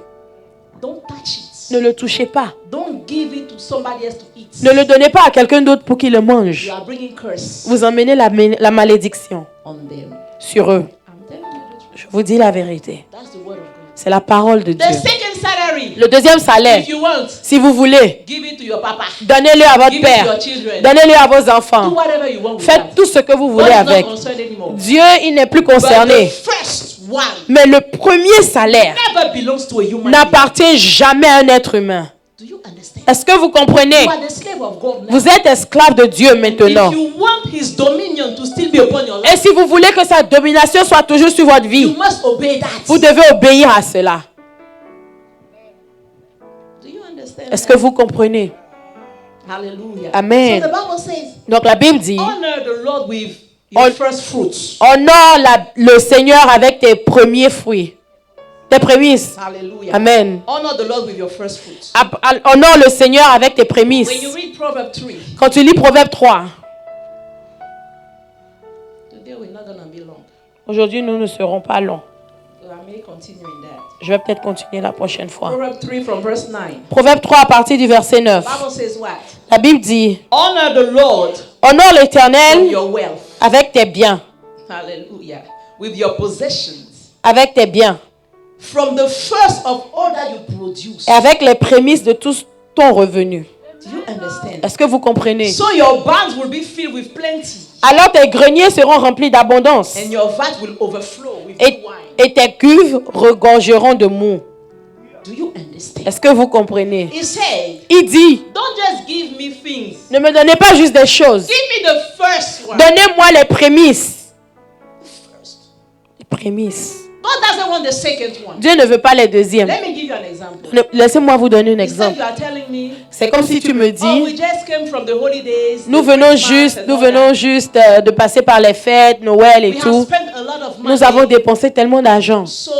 Speaker 1: Don't touch it.
Speaker 2: Ne le touchez pas.
Speaker 1: Don't give it to somebody else to eat.
Speaker 2: Ne le donnez pas à quelqu'un d'autre pour qu'il le mange.
Speaker 1: You are bringing curse
Speaker 2: Vous emmenez la malédiction
Speaker 1: on them.
Speaker 2: sur eux.
Speaker 1: I'm telling you the truth.
Speaker 2: Je vous dis la vérité.
Speaker 1: That's the word of God.
Speaker 2: C'est la parole de Dieu.
Speaker 1: The second salary,
Speaker 2: Le deuxième salaire,
Speaker 1: if you want,
Speaker 2: si vous voulez,
Speaker 1: give it to your papa.
Speaker 2: donnez-le à votre
Speaker 1: Give it to
Speaker 2: père.
Speaker 1: your children.
Speaker 2: Donnez-le à vos
Speaker 1: Do
Speaker 2: enfants.
Speaker 1: whatever you want with
Speaker 2: Faites
Speaker 1: that.
Speaker 2: tout ce que vous
Speaker 1: God
Speaker 2: voulez
Speaker 1: is
Speaker 2: avec.
Speaker 1: not concerned anymore.
Speaker 2: Dieu, il n'est plus
Speaker 1: But the
Speaker 2: concerné.
Speaker 1: first one
Speaker 2: Mais le premier salaire
Speaker 1: never belongs to a human being.
Speaker 2: n'appartient jamais à un être humain.
Speaker 1: Do you understand?
Speaker 2: Est-ce que vous comprenez?
Speaker 1: You are the slave of God now.
Speaker 2: Vous êtes esclave de Dieu maintenant.
Speaker 1: If you want his dominion to still be upon your
Speaker 2: Et
Speaker 1: life,
Speaker 2: si vous voulez que sa domination soit toujours sur votre
Speaker 1: you
Speaker 2: vie,
Speaker 1: must obey that.
Speaker 2: vous devez obéir à cela.
Speaker 1: Do you understand?
Speaker 2: Est-ce que vous comprenez?
Speaker 1: Hallelujah.
Speaker 2: Amen.
Speaker 1: So the Bible says,
Speaker 2: Donc la Bible dit,
Speaker 1: honor the Lord with your
Speaker 2: On-
Speaker 1: first fruits.
Speaker 2: honore le Seigneur avec tes premiers fruits. Tes prémices.
Speaker 1: Hallelujah.
Speaker 2: Amen.
Speaker 1: Honor the Lord with your first fruits.
Speaker 2: Honore le Seigneur avec tes
Speaker 1: When you
Speaker 2: prémices.
Speaker 1: read Proverbs 3,
Speaker 2: Quand tu lis Proverbe 3,
Speaker 1: today we're not going to be long.
Speaker 2: aujourd'hui nous ne serons pas longs.
Speaker 1: So I may continue in that.
Speaker 2: Je vais peut-être continuer la prochaine fois.
Speaker 1: Proverbs 3 from verse 9.
Speaker 2: Proverbe 3 à partir du verset 9.
Speaker 1: Bible says what?
Speaker 2: La Bible dit,
Speaker 1: Honor the Lord
Speaker 2: honore
Speaker 1: with
Speaker 2: l'Éternel
Speaker 1: your wealth.
Speaker 2: avec tes biens.
Speaker 1: Hallelujah. With your possessions.
Speaker 2: Avec tes biens.
Speaker 1: From the first of all that you produce.
Speaker 2: Et avec les prémices de tout ton revenu.
Speaker 1: Do you understand?
Speaker 2: Est-ce que vous comprenez?
Speaker 1: So your barns will be filled with plenty.
Speaker 2: Alors tes greniers seront remplis d'abondance.
Speaker 1: And your vat will overflow with
Speaker 2: Et,
Speaker 1: good wine.
Speaker 2: et tes cuves regorgeront de mou.
Speaker 1: Do you understand?
Speaker 2: Est-ce que vous comprenez?
Speaker 1: He said,
Speaker 2: Il dit,
Speaker 1: don't just give me things.
Speaker 2: ne me donnez pas juste des choses.
Speaker 1: Give me the first one.
Speaker 2: Donnez-moi les prémices.
Speaker 1: First.
Speaker 2: Les prémices.
Speaker 1: God doesn't want the second one.
Speaker 2: Dieu ne veut pas les deuxièmes.
Speaker 1: Let me give you an example.
Speaker 2: Laissez-moi vous donner un
Speaker 1: He said
Speaker 2: exemple.
Speaker 1: you are telling me
Speaker 2: C'est comme si tu me
Speaker 1: Oh,
Speaker 2: dis,
Speaker 1: we just came from the holidays.
Speaker 2: nous
Speaker 1: the
Speaker 2: venons
Speaker 1: Christmas and all that.
Speaker 2: juste de passer par les fêtes, Noël et
Speaker 1: We have
Speaker 2: tout.
Speaker 1: spent a lot of money.
Speaker 2: Nous avons dépensé tellement d'argent.
Speaker 1: So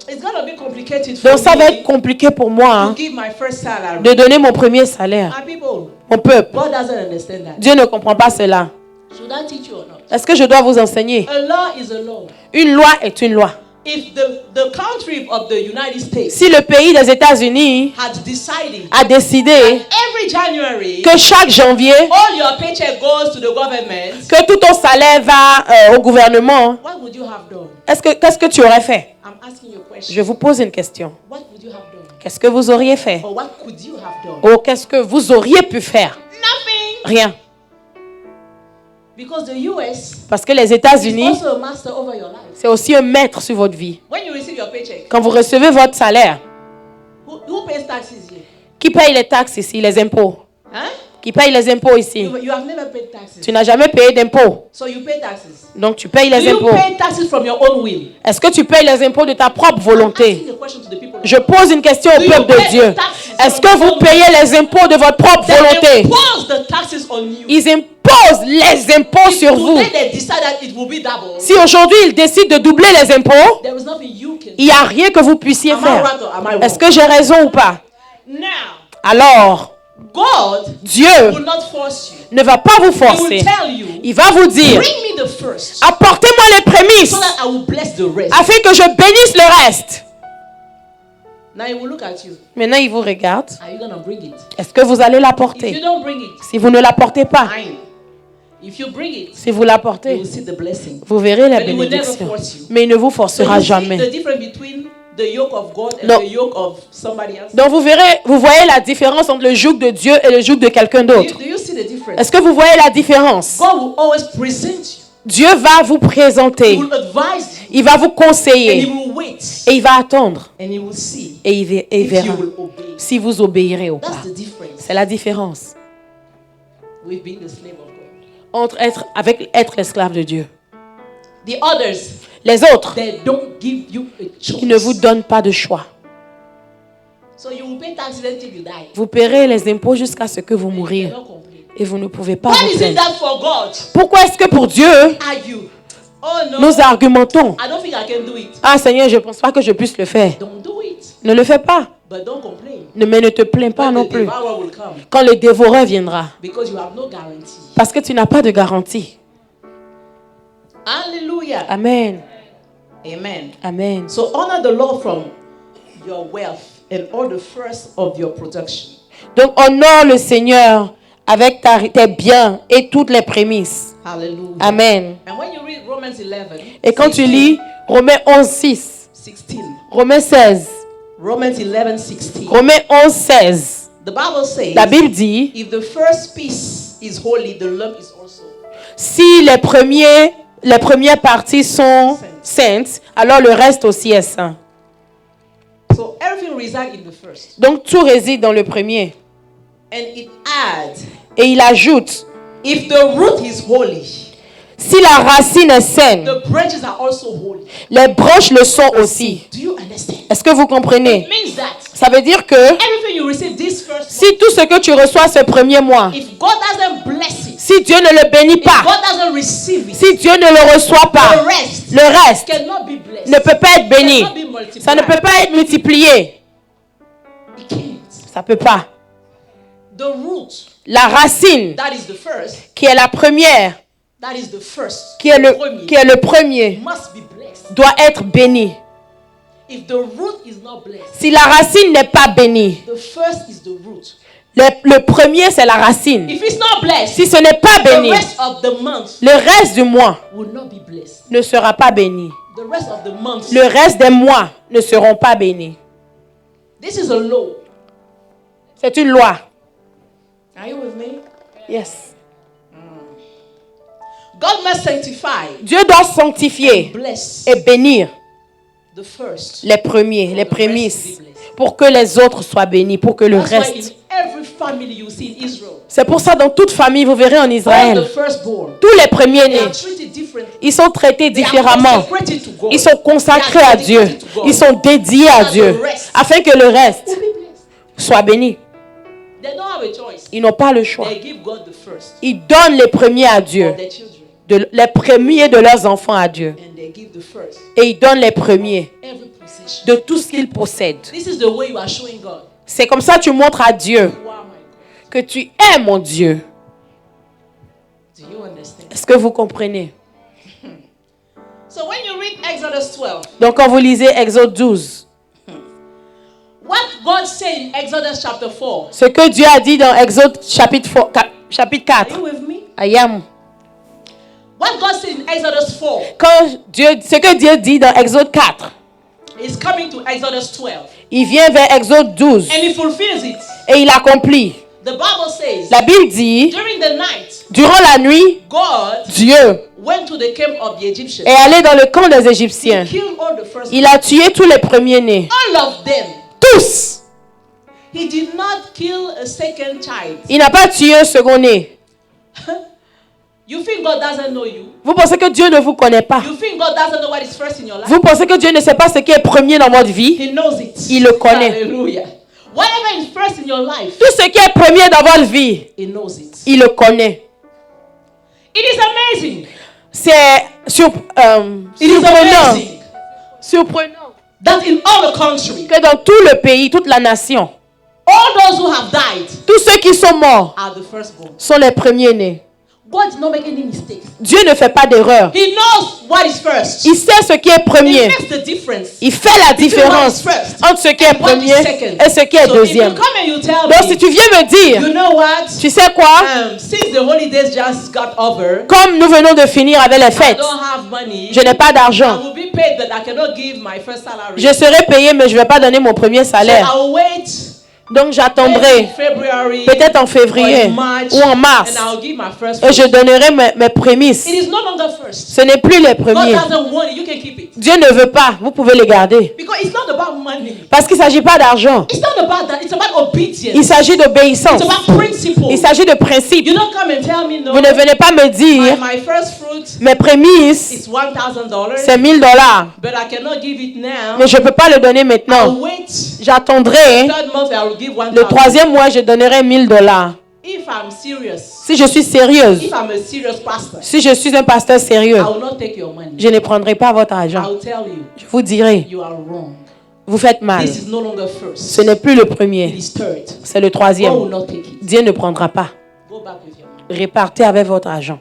Speaker 1: it's gonna be complicated for
Speaker 2: Donc ça va être
Speaker 1: me
Speaker 2: compliqué pour moi
Speaker 1: to
Speaker 2: hein,
Speaker 1: give my first salary.
Speaker 2: de donner mon premier salaire.
Speaker 1: My people,
Speaker 2: Mon peuple,
Speaker 1: God doesn't understand that.
Speaker 2: Dieu ne comprend pas cela.
Speaker 1: Should I teach you or not?
Speaker 2: Est-ce que je dois vous enseigner?
Speaker 1: A law is a law.
Speaker 2: Une loi est une loi.
Speaker 1: If the country of the United States
Speaker 2: Si le pays des États-Unis
Speaker 1: had decided
Speaker 2: a décidé
Speaker 1: every January
Speaker 2: que chaque janvier,
Speaker 1: all your paycheck goes to the government,
Speaker 2: que tout ton salaire va au gouvernement,
Speaker 1: what would you have done?
Speaker 2: qu'est-ce que tu aurais fait?
Speaker 1: I'm asking you a question.
Speaker 2: Je vous pose une question.
Speaker 1: What would you have done?
Speaker 2: Qu'est-ce que vous auriez fait?
Speaker 1: Or what could you have done?
Speaker 2: Ou qu'est-ce que vous auriez pu faire?
Speaker 1: Nothing.
Speaker 2: Rien.
Speaker 1: Because the US
Speaker 2: Parce que les
Speaker 1: is
Speaker 2: États-Unis,
Speaker 1: also a master over your life.
Speaker 2: c'est aussi un maître sur votre vie.
Speaker 1: When you receive your paycheck,
Speaker 2: Quand vous recevez votre salaire,
Speaker 1: who pays taxes here?
Speaker 2: qui paye les taxes ici, les impôts?
Speaker 1: Huh?
Speaker 2: Qui paye les impôts ici?
Speaker 1: You have never paid taxes.
Speaker 2: Tu n'as jamais payé d'impôts.
Speaker 1: So you pay taxes.
Speaker 2: Donc tu payes
Speaker 1: Do
Speaker 2: les
Speaker 1: you
Speaker 2: impôts.
Speaker 1: pay taxes from your own will?
Speaker 2: Est-ce que tu payes les impôts de ta propre
Speaker 1: I'm
Speaker 2: volonté?
Speaker 1: asking a question to the people.
Speaker 2: Je pose une question au
Speaker 1: Do you
Speaker 2: peuple de
Speaker 1: pay
Speaker 2: Dieu.
Speaker 1: the taxes
Speaker 2: Est-ce
Speaker 1: from
Speaker 2: que
Speaker 1: your
Speaker 2: vous
Speaker 1: own
Speaker 2: payez les impôts de votre propre
Speaker 1: They
Speaker 2: volonté?
Speaker 1: impose the taxes on you.
Speaker 2: Ils imposent les impôts
Speaker 1: If
Speaker 2: sur vous.
Speaker 1: today they decide that it will be double,
Speaker 2: Si aujourd'hui ils décident de doubler les impôts,
Speaker 1: there is nothing you can
Speaker 2: il n'y a rien que vous puissiez
Speaker 1: Am I
Speaker 2: faire.
Speaker 1: right or am I wrong?
Speaker 2: Est-ce que j'ai raison ou pas?
Speaker 1: Now,
Speaker 2: Alors,
Speaker 1: God
Speaker 2: Dieu
Speaker 1: will not force you.
Speaker 2: ne va pas vous
Speaker 1: He will
Speaker 2: forcer.
Speaker 1: tell you,
Speaker 2: Il va vous dire,
Speaker 1: bring me the first,
Speaker 2: apportez-moi les prémices
Speaker 1: so that I will bless the rest.
Speaker 2: afin que je bénisse le reste.
Speaker 1: Now he will look at you.
Speaker 2: Maintenant, il vous regarde.
Speaker 1: Are you gonna bring it?
Speaker 2: Est-ce que vous allez
Speaker 1: If you
Speaker 2: l'apporter?
Speaker 1: don't bring it,
Speaker 2: Si vous ne l'apportez pas,
Speaker 1: fine. If you bring it,
Speaker 2: si vous
Speaker 1: you
Speaker 2: l'apportez,
Speaker 1: will see the blessing.
Speaker 2: vous verrez la
Speaker 1: But he will never
Speaker 2: bénédiction.
Speaker 1: force you.
Speaker 2: Mais il ne vous
Speaker 1: So
Speaker 2: forcera
Speaker 1: you see
Speaker 2: jamais.
Speaker 1: the difference between the yoke of God and
Speaker 2: Non.
Speaker 1: the yoke of somebody else.
Speaker 2: Donc vous voyez la différence entre le joug de Dieu et le joug de quelqu'un d'autre.
Speaker 1: Do you see the difference?
Speaker 2: Est-ce que vous voyez la différence?
Speaker 1: God will always present you.
Speaker 2: Dieu va vous
Speaker 1: He
Speaker 2: présenter,
Speaker 1: will advise you.
Speaker 2: il va vous
Speaker 1: And he
Speaker 2: conseiller
Speaker 1: will wait.
Speaker 2: et il va attendre
Speaker 1: And he will see
Speaker 2: et il
Speaker 1: if
Speaker 2: verra
Speaker 1: you will obey.
Speaker 2: si vous obéirez ou pas.
Speaker 1: That's the difference.
Speaker 2: C'est la différence
Speaker 1: With being the slave of God.
Speaker 2: entre être l'esclave de Dieu.
Speaker 1: The others,
Speaker 2: Les autres,
Speaker 1: they don't give you a choice.
Speaker 2: ils ne vous donnent pas de choix.
Speaker 1: So you will pay taxes until you die.
Speaker 2: Vous paierez les impôts jusqu'à ce que vous
Speaker 1: You
Speaker 2: mouriez
Speaker 1: cannot complain.
Speaker 2: et vous ne pouvez pas
Speaker 1: Why
Speaker 2: vous
Speaker 1: is it
Speaker 2: plaindre.
Speaker 1: that for God?
Speaker 2: Pourquoi est-ce que pour Dieu,
Speaker 1: Argue. Oh no.
Speaker 2: nous argumentons?
Speaker 1: I don't think I can do it.
Speaker 2: Ah Seigneur, je ne pense pas que je puisse le faire.
Speaker 1: Don't do it.
Speaker 2: Ne le fais pas.
Speaker 1: But don't complain.
Speaker 2: Mais ne te plains pas
Speaker 1: When
Speaker 2: non
Speaker 1: the
Speaker 2: plus.
Speaker 1: devourer will come.
Speaker 2: Quand le dévoreur viendra.
Speaker 1: Because you have no guarantee.
Speaker 2: Parce que tu n'as pas de garantie.
Speaker 1: Hallelujah.
Speaker 2: Amen.
Speaker 1: Amen.
Speaker 2: Amen.
Speaker 1: So honor the Lord from your wealth and all the first of your production.
Speaker 2: Donc honore le Seigneur avec tes biens et toutes les prémices.
Speaker 1: Hallelujah.
Speaker 2: Amen.
Speaker 1: And when you read Romans 11,
Speaker 2: Et quand tu lis Romains 11, 6,
Speaker 1: 16,
Speaker 2: Romains 16,
Speaker 1: Romans 11, 16,
Speaker 2: Romains 11, 16,
Speaker 1: the Bible says,
Speaker 2: la Bible dit,
Speaker 1: if the first piece is holy, the lump is also.
Speaker 2: si les premières parties sont saintes, alors le reste aussi est saint.
Speaker 1: So everything resides in the first.
Speaker 2: Donc tout réside dans le premier.
Speaker 1: And it adds,
Speaker 2: Et il ajoute,
Speaker 1: if the root is holy,
Speaker 2: si la racine est saine,
Speaker 1: the branches are also holy.
Speaker 2: les branches le sont aussi.
Speaker 1: Do you understand?
Speaker 2: Est-ce que vous comprenez?
Speaker 1: It means that
Speaker 2: Ça veut dire que
Speaker 1: everything you receive this first
Speaker 2: si tout ce que tu reçois ce premier mois,
Speaker 1: if God doesn't bless it,
Speaker 2: si Dieu ne le bénit
Speaker 1: if
Speaker 2: pas,
Speaker 1: God doesn't receive it,
Speaker 2: si Dieu ne le reçoit
Speaker 1: the
Speaker 2: pas,
Speaker 1: rest
Speaker 2: le reste
Speaker 1: cannot be blessed.
Speaker 2: ne peut pas être béni.
Speaker 1: Cannot be multiplied.
Speaker 2: Ça ne peut pas être multiplié.
Speaker 1: It can't.
Speaker 2: Ça peut pas.
Speaker 1: The root,
Speaker 2: La racine,
Speaker 1: that is the first,
Speaker 2: qui est la première,
Speaker 1: that is the first,
Speaker 2: qui est
Speaker 1: premier,
Speaker 2: le premier,
Speaker 1: must be blessed.
Speaker 2: doit être béni.
Speaker 1: If the root is not blessed,
Speaker 2: Si la racine n'est pas bénie,
Speaker 1: the first is the root.
Speaker 2: le premier c'est la racine.
Speaker 1: If it's not blessed,
Speaker 2: Si ce n'est pas
Speaker 1: the
Speaker 2: béni,
Speaker 1: rest of the month
Speaker 2: le reste du mois
Speaker 1: will not be blessed.
Speaker 2: ne sera pas béni.
Speaker 1: The rest of the month.
Speaker 2: Le reste des mois ne seront pas bénis.
Speaker 1: This is a law.
Speaker 2: C'est une loi.
Speaker 1: Are you with me?
Speaker 2: Yes.
Speaker 1: God must sanctify,
Speaker 2: Dieu doit sanctifier
Speaker 1: bless
Speaker 2: et bénir
Speaker 1: the first.
Speaker 2: les premiers, les prémices, pour que les autres soient bénis, pour que le
Speaker 1: That's why in
Speaker 2: reste.
Speaker 1: every family you see in Israel,
Speaker 2: C'est pour ça dans toute famille, vous verrez en
Speaker 1: all the
Speaker 2: Israël,
Speaker 1: firstborn,
Speaker 2: tous les
Speaker 1: they
Speaker 2: premiers-nés,
Speaker 1: are treated differently.
Speaker 2: ils sont traités
Speaker 1: They are
Speaker 2: différemment.
Speaker 1: consecrated to God.
Speaker 2: Ils sont consacrés à Dieu. Ils sont dédiés à Dieu, afin que le reste
Speaker 1: Will be blessed.
Speaker 2: soit béni.
Speaker 1: They don't have a
Speaker 2: Ils n'ont pas le choix.
Speaker 1: They give God the first
Speaker 2: Ils donnent les premiers à
Speaker 1: for
Speaker 2: Dieu.
Speaker 1: their children.
Speaker 2: Les premiers de leurs enfants à Dieu.
Speaker 1: And they give the first
Speaker 2: Et ils donnent les premiers
Speaker 1: every possession.
Speaker 2: de tout ce qu'ils possèdent.
Speaker 1: This is the way you are showing God.
Speaker 2: C'est comme ça que tu montres à Dieu
Speaker 1: You are my God.
Speaker 2: que tu es mon Dieu.
Speaker 1: Do you understand?
Speaker 2: Est-ce que vous comprenez?
Speaker 1: So when you read Exodus 12,
Speaker 2: Donc quand vous lisez Exode 12,
Speaker 1: what God said in Exodus chapter 4,
Speaker 2: ce que Dieu a dit dans Exode chapitre 4,
Speaker 1: are you with me?
Speaker 2: I am.
Speaker 1: What God said in Exodus 4
Speaker 2: Ce que Dieu dit dans Exode 4,
Speaker 1: is coming to Exodus 12.
Speaker 2: il vient vers Exode 12
Speaker 1: And he fulfills it.
Speaker 2: et il accomplit.
Speaker 1: The Bible says,
Speaker 2: La Bible dit,
Speaker 1: during the night,
Speaker 2: durant la nuit,
Speaker 1: God
Speaker 2: Dieu
Speaker 1: went to the camp of the Egyptians.
Speaker 2: est allé dans le camp des
Speaker 1: He
Speaker 2: Égyptiens.
Speaker 1: killed all the first.
Speaker 2: Il a tué tous les premiers-nés.
Speaker 1: All of them.
Speaker 2: Tous.
Speaker 1: He did not kill a second child.
Speaker 2: Il n'a pas tué un second-né.
Speaker 1: You think God doesn't know you?
Speaker 2: Vous pensez que Dieu ne vous connaît pas?
Speaker 1: You think God doesn't know what is first in your life?
Speaker 2: Vous pensez que Dieu ne sait pas ce qui est premier dans votre vie?
Speaker 1: He knows it.
Speaker 2: Il le connaît.
Speaker 1: Hallelujah. Whatever is first in your life,
Speaker 2: Tout ce qui est premier dans votre vie,
Speaker 1: He knows it.
Speaker 2: il le connaît.
Speaker 1: It is amazing.
Speaker 2: C'est
Speaker 1: It is
Speaker 2: surprenant.
Speaker 1: amazing
Speaker 2: Surprenant
Speaker 1: that in all the country,
Speaker 2: que dans tout le pays, toute la nation,
Speaker 1: all those who have died
Speaker 2: tous ceux qui sont morts
Speaker 1: are the firstborn.
Speaker 2: sont les premiers-nés.
Speaker 1: God did not make any mistakes.
Speaker 2: Dieu ne fait pas d'erreur.
Speaker 1: He knows what is first.
Speaker 2: Il sait ce qui est
Speaker 1: He
Speaker 2: premier.
Speaker 1: makes the difference.
Speaker 2: Il fait la différence entre ce qui est
Speaker 1: What is
Speaker 2: premier
Speaker 1: second.
Speaker 2: et ce qui est
Speaker 1: So if you
Speaker 2: deuxième.
Speaker 1: come and you tell
Speaker 2: Donc si
Speaker 1: me,
Speaker 2: tu viens me dire,
Speaker 1: you know what?
Speaker 2: tu sais quoi?
Speaker 1: Since the holidays just got over,
Speaker 2: Comme nous venons de finir avec les
Speaker 1: I
Speaker 2: fêtes,
Speaker 1: don't have money.
Speaker 2: je n'ai pas
Speaker 1: I
Speaker 2: d'argent.
Speaker 1: will be paid, but I cannot give my first salary.
Speaker 2: Je serai payé, mais je ne vais pas donner mon premier
Speaker 1: So
Speaker 2: salaire.
Speaker 1: I will wait.
Speaker 2: Donc
Speaker 1: Maybe
Speaker 2: j'attendrai
Speaker 1: in February
Speaker 2: peut-être en
Speaker 1: or
Speaker 2: février
Speaker 1: in March,
Speaker 2: ou en mars
Speaker 1: and I'll give my first
Speaker 2: et je
Speaker 1: fruit.
Speaker 2: donnerai mes prémices.
Speaker 1: It is no longer first.
Speaker 2: Ce n'est plus les
Speaker 1: God
Speaker 2: premiers.
Speaker 1: doesn't want it. You can keep it.
Speaker 2: Dieu ne veut pas, vous pouvez les garder.
Speaker 1: Because it's not about money.
Speaker 2: Parce qu'il ne s'agit pas d'argent.
Speaker 1: It's not about that. It's about obedience.
Speaker 2: Il s'agit d'obéissance.
Speaker 1: It's about principle.
Speaker 2: Il s'agit de principe.
Speaker 1: You don't come and tell me no.
Speaker 2: Vous ne venez pas me dire,
Speaker 1: My first fruit
Speaker 2: mes prémices,
Speaker 1: is $1,000,
Speaker 2: c'est $1000.
Speaker 1: but I cannot give it now.
Speaker 2: Mais je ne peux pas le donner
Speaker 1: I'll
Speaker 2: maintenant.
Speaker 1: wait.
Speaker 2: J'attendrai.
Speaker 1: Third month I will give
Speaker 2: Le
Speaker 1: 1,000.
Speaker 2: troisième mois, je donnerai $1000.
Speaker 1: If I'm serious,
Speaker 2: Si je suis sérieuse,
Speaker 1: if I'm a serious pastor,
Speaker 2: si je suis un pasteur sérieux,
Speaker 1: I will not take your money.
Speaker 2: je ne prendrai pas votre
Speaker 1: I
Speaker 2: argent.
Speaker 1: will tell you,
Speaker 2: Je vous dirai,
Speaker 1: you are wrong.
Speaker 2: vous faites mal.
Speaker 1: This is no longer first.
Speaker 2: Ce n'est plus le
Speaker 1: It
Speaker 2: premier,
Speaker 1: is third.
Speaker 2: c'est le
Speaker 1: God
Speaker 2: troisième.
Speaker 1: will not take it.
Speaker 2: Dieu ne prendra pas.
Speaker 1: Go back with your money.
Speaker 2: Répartez avec votre argent.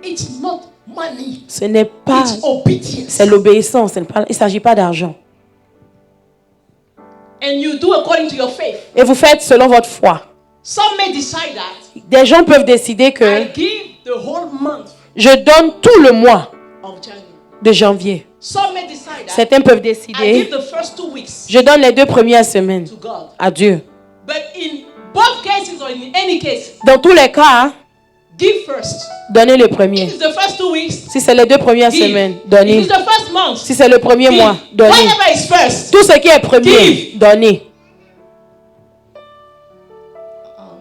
Speaker 1: It's not money.
Speaker 2: Ce n'est pas,
Speaker 1: It's obedience.
Speaker 2: c'est l'obéissance. Il ne s'agit pas d'argent.
Speaker 1: And you do according to your faith.
Speaker 2: Et vous faites selon votre foi.
Speaker 1: Some may decide that
Speaker 2: Des gens peuvent décider que
Speaker 1: I give the whole month
Speaker 2: je donne tout le mois
Speaker 1: of January.
Speaker 2: de janvier.
Speaker 1: Some may decide that
Speaker 2: Certains peuvent
Speaker 1: I
Speaker 2: décider,
Speaker 1: give the first 2 weeks
Speaker 2: je donne les 2 premières semaines
Speaker 1: to God.
Speaker 2: à Dieu.
Speaker 1: But in both cases or in any case,
Speaker 2: Dans tous les cas,
Speaker 1: give first.
Speaker 2: donnez le
Speaker 1: If
Speaker 2: premier.
Speaker 1: it's the first 2 weeks,
Speaker 2: Si c'est les 2 premières
Speaker 1: give.
Speaker 2: semaines,
Speaker 1: If
Speaker 2: donnez.
Speaker 1: it's the first month,
Speaker 2: Si c'est le premier
Speaker 1: give.
Speaker 2: mois, donnez.
Speaker 1: Whatever is first.
Speaker 2: Tout ce qui est premier,
Speaker 1: Give.
Speaker 2: donnez.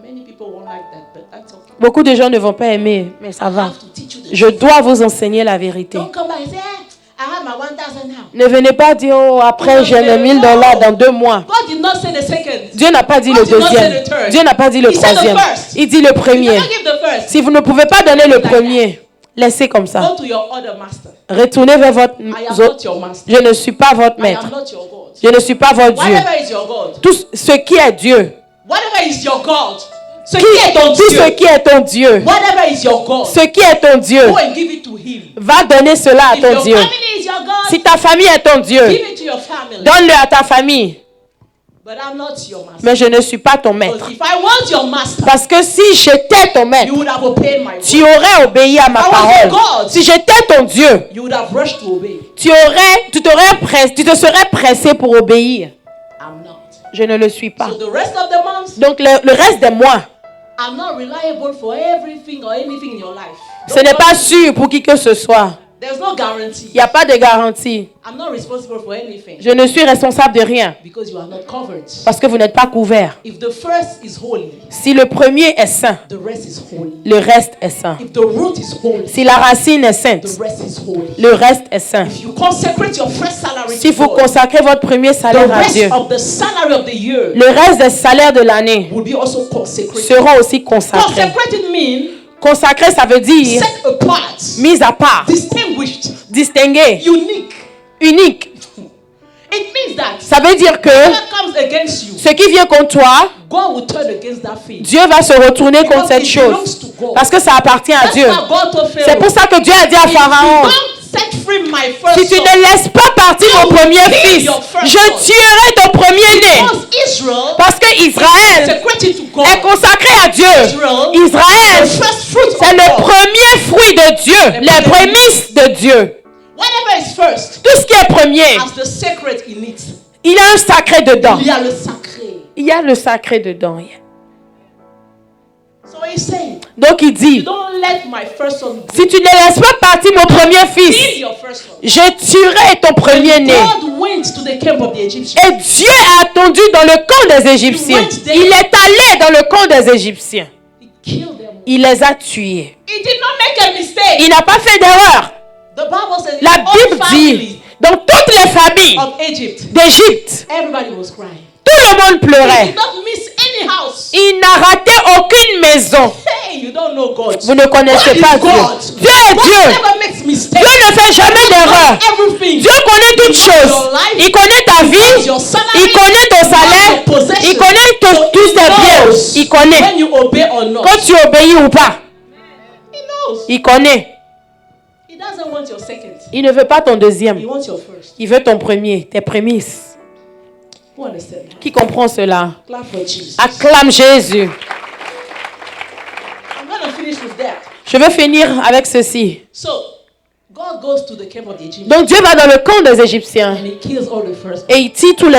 Speaker 1: Many people won't like that, but that's okay.
Speaker 2: Beaucoup de gens ne vont pas aimer, mais ça
Speaker 1: I
Speaker 2: va.
Speaker 1: have to teach you the
Speaker 2: Je dois vous enseigner la vérité.
Speaker 1: Don't come back and say, I have my 1,000 now.
Speaker 2: Ne venez pas dire, oh, après j'ai les $1000 dans 2 mois.
Speaker 1: God did not say the second.
Speaker 2: Dieu n'a pas dit le
Speaker 1: God did not say
Speaker 2: deuxième.
Speaker 1: the third.
Speaker 2: Dieu n'a pas dit le
Speaker 1: He said the
Speaker 2: troisième.
Speaker 1: first.
Speaker 2: Il dit le
Speaker 1: You
Speaker 2: premier.
Speaker 1: never give the first.
Speaker 2: Si vous ne pouvez pas donner le
Speaker 1: Like
Speaker 2: premier, laissez comme ça.
Speaker 1: Go to your other master.
Speaker 2: Retournez vers votre
Speaker 1: I am not your master.
Speaker 2: Je ne suis pas votre
Speaker 1: I
Speaker 2: maître.
Speaker 1: am not your God.
Speaker 2: Je ne suis pas votre Dieu.
Speaker 1: Whatever is your God.
Speaker 2: Tout ce qui est Dieu.
Speaker 1: Whatever is your God. Ce
Speaker 2: Qui
Speaker 1: qui est ton
Speaker 2: tout
Speaker 1: Dieu.
Speaker 2: ce qui est ton Dieu.
Speaker 1: Whatever is your God.
Speaker 2: Ce qui est ton Dieu.
Speaker 1: Go and give it to him.
Speaker 2: Va donner cela à
Speaker 1: If
Speaker 2: ton
Speaker 1: your
Speaker 2: Dieu.
Speaker 1: family is your God,
Speaker 2: Si ta famille est ton Dieu,
Speaker 1: give it to your family.
Speaker 2: donne-le à ta famille.
Speaker 1: But I'm not your master.
Speaker 2: Mais je ne suis pas ton maître.
Speaker 1: Because if I was your master,
Speaker 2: Parce que si j'étais ton maître,
Speaker 1: you would have obeyed my
Speaker 2: tu
Speaker 1: word.
Speaker 2: aurais obéi à ma
Speaker 1: I was your
Speaker 2: parole.
Speaker 1: God.
Speaker 2: Si j'étais ton Dieu,
Speaker 1: You would have rushed to obey.
Speaker 2: tu te serais pressé pour obéir.
Speaker 1: I'm not.
Speaker 2: Je ne le suis pas.
Speaker 1: So the rest of the months,
Speaker 2: Donc le reste des mois,
Speaker 1: I'm not reliable for everything or anything in your life.
Speaker 2: ce n'est pas sûr pour qui que ce soit.
Speaker 1: There's no guarantee.
Speaker 2: Il n'y a pas de garantie.
Speaker 1: I'm not responsible for anything.
Speaker 2: Je ne suis responsable de rien.
Speaker 1: Because you are not covered.
Speaker 2: Parce que vous n'êtes pas couvert.
Speaker 1: If the first is holy,
Speaker 2: Si le premier est saint,
Speaker 1: the rest is holy.
Speaker 2: le reste est saint.
Speaker 1: If the root is holy,
Speaker 2: Si la racine est sainte,
Speaker 1: the rest is holy.
Speaker 2: le reste est saint.
Speaker 1: If you consecrate your first salary
Speaker 2: Si
Speaker 1: to
Speaker 2: vous
Speaker 1: God,
Speaker 2: consacrez votre premier
Speaker 1: the
Speaker 2: salaire à
Speaker 1: rest
Speaker 2: Dieu,
Speaker 1: of the salary of the year
Speaker 2: le reste des salaires de l'année
Speaker 1: will be also consecrated.
Speaker 2: seront aussi consacrés.
Speaker 1: Consecrated means
Speaker 2: Consacré, ça veut dire
Speaker 1: set apart,
Speaker 2: mis à part,
Speaker 1: distinguished,
Speaker 2: distingué,
Speaker 1: unique.
Speaker 2: unique.
Speaker 1: It means that
Speaker 2: Ça veut dire que
Speaker 1: whatever comes against you,
Speaker 2: ce qui vient contre toi,
Speaker 1: God will turn against that thing.
Speaker 2: Dieu va se retourner contre
Speaker 1: Because
Speaker 2: cette
Speaker 1: it
Speaker 2: chose.
Speaker 1: belongs to God.
Speaker 2: Parce que ça appartient à
Speaker 1: That's
Speaker 2: Dieu.
Speaker 1: why God told Pharaoh,
Speaker 2: C'est pour ça que Dieu a dit à
Speaker 1: if you
Speaker 2: Pharaon,
Speaker 1: don't set free my first
Speaker 2: si tu
Speaker 1: son,
Speaker 2: ne laisses pas partir mon premier fils, je tuerai ton premier-né.
Speaker 1: because Israel
Speaker 2: Parce que Israël
Speaker 1: consecrated to God,
Speaker 2: est consacré à Dieu.
Speaker 1: the
Speaker 2: Israël,
Speaker 1: first fruit
Speaker 2: c'est
Speaker 1: of
Speaker 2: le
Speaker 1: God.
Speaker 2: premier fruit de Dieu, les prémices de Dieu.
Speaker 1: Whatever is first
Speaker 2: Tout ce qui est premier,
Speaker 1: has the sacred in it.
Speaker 2: il a un sacré dedans.
Speaker 1: Il y a le sacré.
Speaker 2: Il y a le sacré dedans.
Speaker 1: So he's saying,
Speaker 2: Donc il
Speaker 1: you
Speaker 2: dit,
Speaker 1: don't let my first son go.
Speaker 2: si tu ne laisses pas partir mon premier
Speaker 1: Kill
Speaker 2: fils,
Speaker 1: your first son.
Speaker 2: je tuerai ton premier-né.
Speaker 1: God went to the camp of the Egyptians.
Speaker 2: Et Dieu a attendu dans le camp des Égyptiens. Il est allé dans le camp des Égyptiens.
Speaker 1: He killed them.
Speaker 2: Il les a tués.
Speaker 1: He did not make a mistake.
Speaker 2: Il n'a pas fait d'erreur.
Speaker 1: The Bible says in
Speaker 2: La
Speaker 1: all
Speaker 2: Bible
Speaker 1: families
Speaker 2: dit, dans toutes les familles
Speaker 1: of Egypt,
Speaker 2: d'Égypte,
Speaker 1: everybody was crying.
Speaker 2: tout le monde
Speaker 1: He
Speaker 2: pleurait.
Speaker 1: did not miss any house.
Speaker 2: Il n'a raté aucune maison.
Speaker 1: Hey, you don't know God.
Speaker 2: Vous ne connaissez
Speaker 1: God
Speaker 2: pas
Speaker 1: is
Speaker 2: Dieu.
Speaker 1: God.
Speaker 2: Dieu est
Speaker 1: God
Speaker 2: Dieu.
Speaker 1: never makes mistakes.
Speaker 2: Dieu ne fait jamais d'erreur.
Speaker 1: Everything.
Speaker 2: Dieu connaît toutes choses. Il connaît ta vie. Il connaît ton salaire. Il connaît tous tes biens. Il connaît.
Speaker 1: When you obey or not.
Speaker 2: Quand tu obéis ou pas.
Speaker 1: He knows.
Speaker 2: Il connaît.
Speaker 1: He doesn't want your second.
Speaker 2: Il ne veut pas ton deuxième.
Speaker 1: He wants your first.
Speaker 2: Il veut ton premier, tes prémices.
Speaker 1: Who understand that?
Speaker 2: Qui comprend cela?
Speaker 1: Clap for Jesus.
Speaker 2: Acclame Jésus.
Speaker 1: I'm going to finish with that.
Speaker 2: Je veux finir avec ceci.
Speaker 1: So, God goes to the camp of the Egyptians
Speaker 2: Donc Dieu va dans le camp des Égyptiens
Speaker 1: and he kills all the first.
Speaker 2: et il tue tous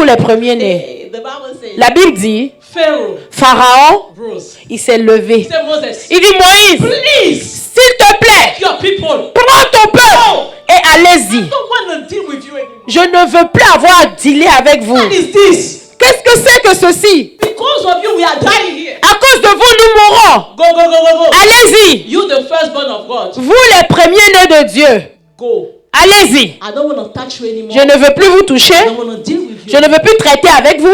Speaker 2: les premiers-nés.
Speaker 1: The Bible says
Speaker 2: La Bible dit,
Speaker 1: Pharaoh
Speaker 2: Pharaon,
Speaker 1: rose.
Speaker 2: il s'est levé.
Speaker 1: He said, Moses,
Speaker 2: Il dit, Moïse,
Speaker 1: please,
Speaker 2: s'il te plaît,
Speaker 1: your people.
Speaker 2: prends ton peuple et allez-y.
Speaker 1: I don't want to deal with you anymore.
Speaker 2: Je ne veux plus avoir à dealer avec vous.
Speaker 1: What is this?
Speaker 2: Qu'est-ce que c'est que ceci?
Speaker 1: Because of you, we are dying here.
Speaker 2: À cause de vous, nous mourons.
Speaker 1: Go, go, go, go, go.
Speaker 2: Allez-y.
Speaker 1: You, the firstborn of God.
Speaker 2: Vous, les premiers-nés de Dieu.
Speaker 1: Go.
Speaker 2: Allez-y.
Speaker 1: I don't want to touch you anymore.
Speaker 2: Je ne veux plus vous toucher.
Speaker 1: I don't want to deal with you.
Speaker 2: Je ne veux plus traiter avec vous.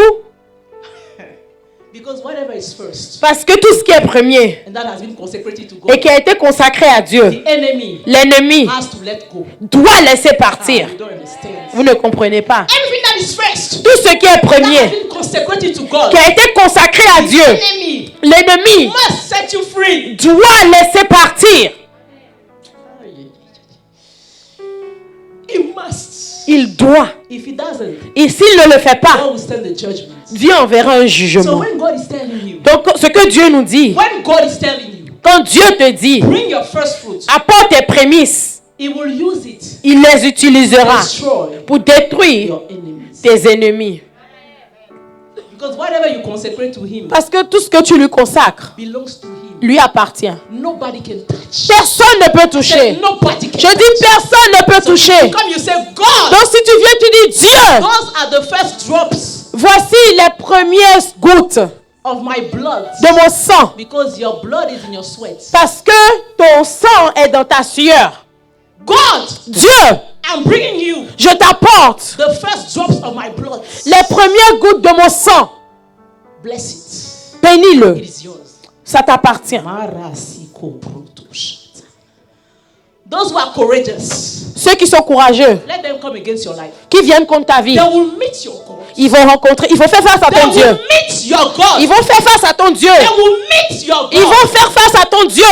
Speaker 1: Because whatever is first,
Speaker 2: Parce que tout ce qui est premier
Speaker 1: and that has been consecrated to
Speaker 2: et
Speaker 1: God,
Speaker 2: qui a été consacré à Dieu,
Speaker 1: the enemy
Speaker 2: l'ennemi
Speaker 1: has to let go.
Speaker 2: doit laisser
Speaker 1: Ah,
Speaker 2: partir.
Speaker 1: you don't understand.
Speaker 2: Vous ne comprenez pas.
Speaker 1: Everything that is first,
Speaker 2: Tout ce qui est
Speaker 1: that has
Speaker 2: premier,
Speaker 1: been consecrated to God,
Speaker 2: qui a été consacré à
Speaker 1: the
Speaker 2: Dieu,
Speaker 1: enemy
Speaker 2: l'ennemi
Speaker 1: must set you free.
Speaker 2: doit laisser partir.
Speaker 1: He must.
Speaker 2: Il doit.
Speaker 1: If he doesn't,
Speaker 2: Et s'il ne le fait pas,
Speaker 1: God will send the judgment.
Speaker 2: Dieu enverra un
Speaker 1: So
Speaker 2: jugement.
Speaker 1: when God is telling you,
Speaker 2: Donc, ce que Dieu nous dit,
Speaker 1: when God is telling you,
Speaker 2: quand Dieu te dit,
Speaker 1: bring your first fruit,
Speaker 2: apporte tes prémices,
Speaker 1: he will use it
Speaker 2: il les
Speaker 1: to
Speaker 2: utilisera
Speaker 1: destroy
Speaker 2: pour détruire
Speaker 1: your enemies.
Speaker 2: tes ennemis.
Speaker 1: Because whatever you consecrate to him
Speaker 2: Parce que tout ce que tu lui consacres,
Speaker 1: belongs to him.
Speaker 2: lui appartient.
Speaker 1: Nobody can touch.
Speaker 2: Personne ne peut toucher.
Speaker 1: Nobody can
Speaker 2: Je dis personne ne peut toucher.
Speaker 1: Come, you say, God,
Speaker 2: Donc si tu viens, tu dis Dieu,
Speaker 1: those are the first drops
Speaker 2: voici les premières gouttes
Speaker 1: of my blood.
Speaker 2: de mon sang.
Speaker 1: Because your blood is in your sweat.
Speaker 2: Parce que ton sang est dans ta sueur.
Speaker 1: God,
Speaker 2: Dieu,
Speaker 1: I'm bringing you
Speaker 2: je t'apporte
Speaker 1: the first drops of my blood.
Speaker 2: les premières gouttes de mon sang.
Speaker 1: Bless it.
Speaker 2: Bénis-le.
Speaker 1: It is yours.
Speaker 2: Ça t'appartient.
Speaker 1: Those who are courageous,
Speaker 2: Ceux qui sont courageux,
Speaker 1: let them come against your life.
Speaker 2: qui viennent contre ta vie,
Speaker 1: They will meet your God.
Speaker 2: ils vont rencontrer, ils vont faire face à
Speaker 1: They
Speaker 2: ton
Speaker 1: will
Speaker 2: Dieu.
Speaker 1: meet your God.
Speaker 2: Ils vont faire face à ton Dieu.
Speaker 1: They will meet your
Speaker 2: Ils
Speaker 1: God.
Speaker 2: vont faire face à ton Dieu.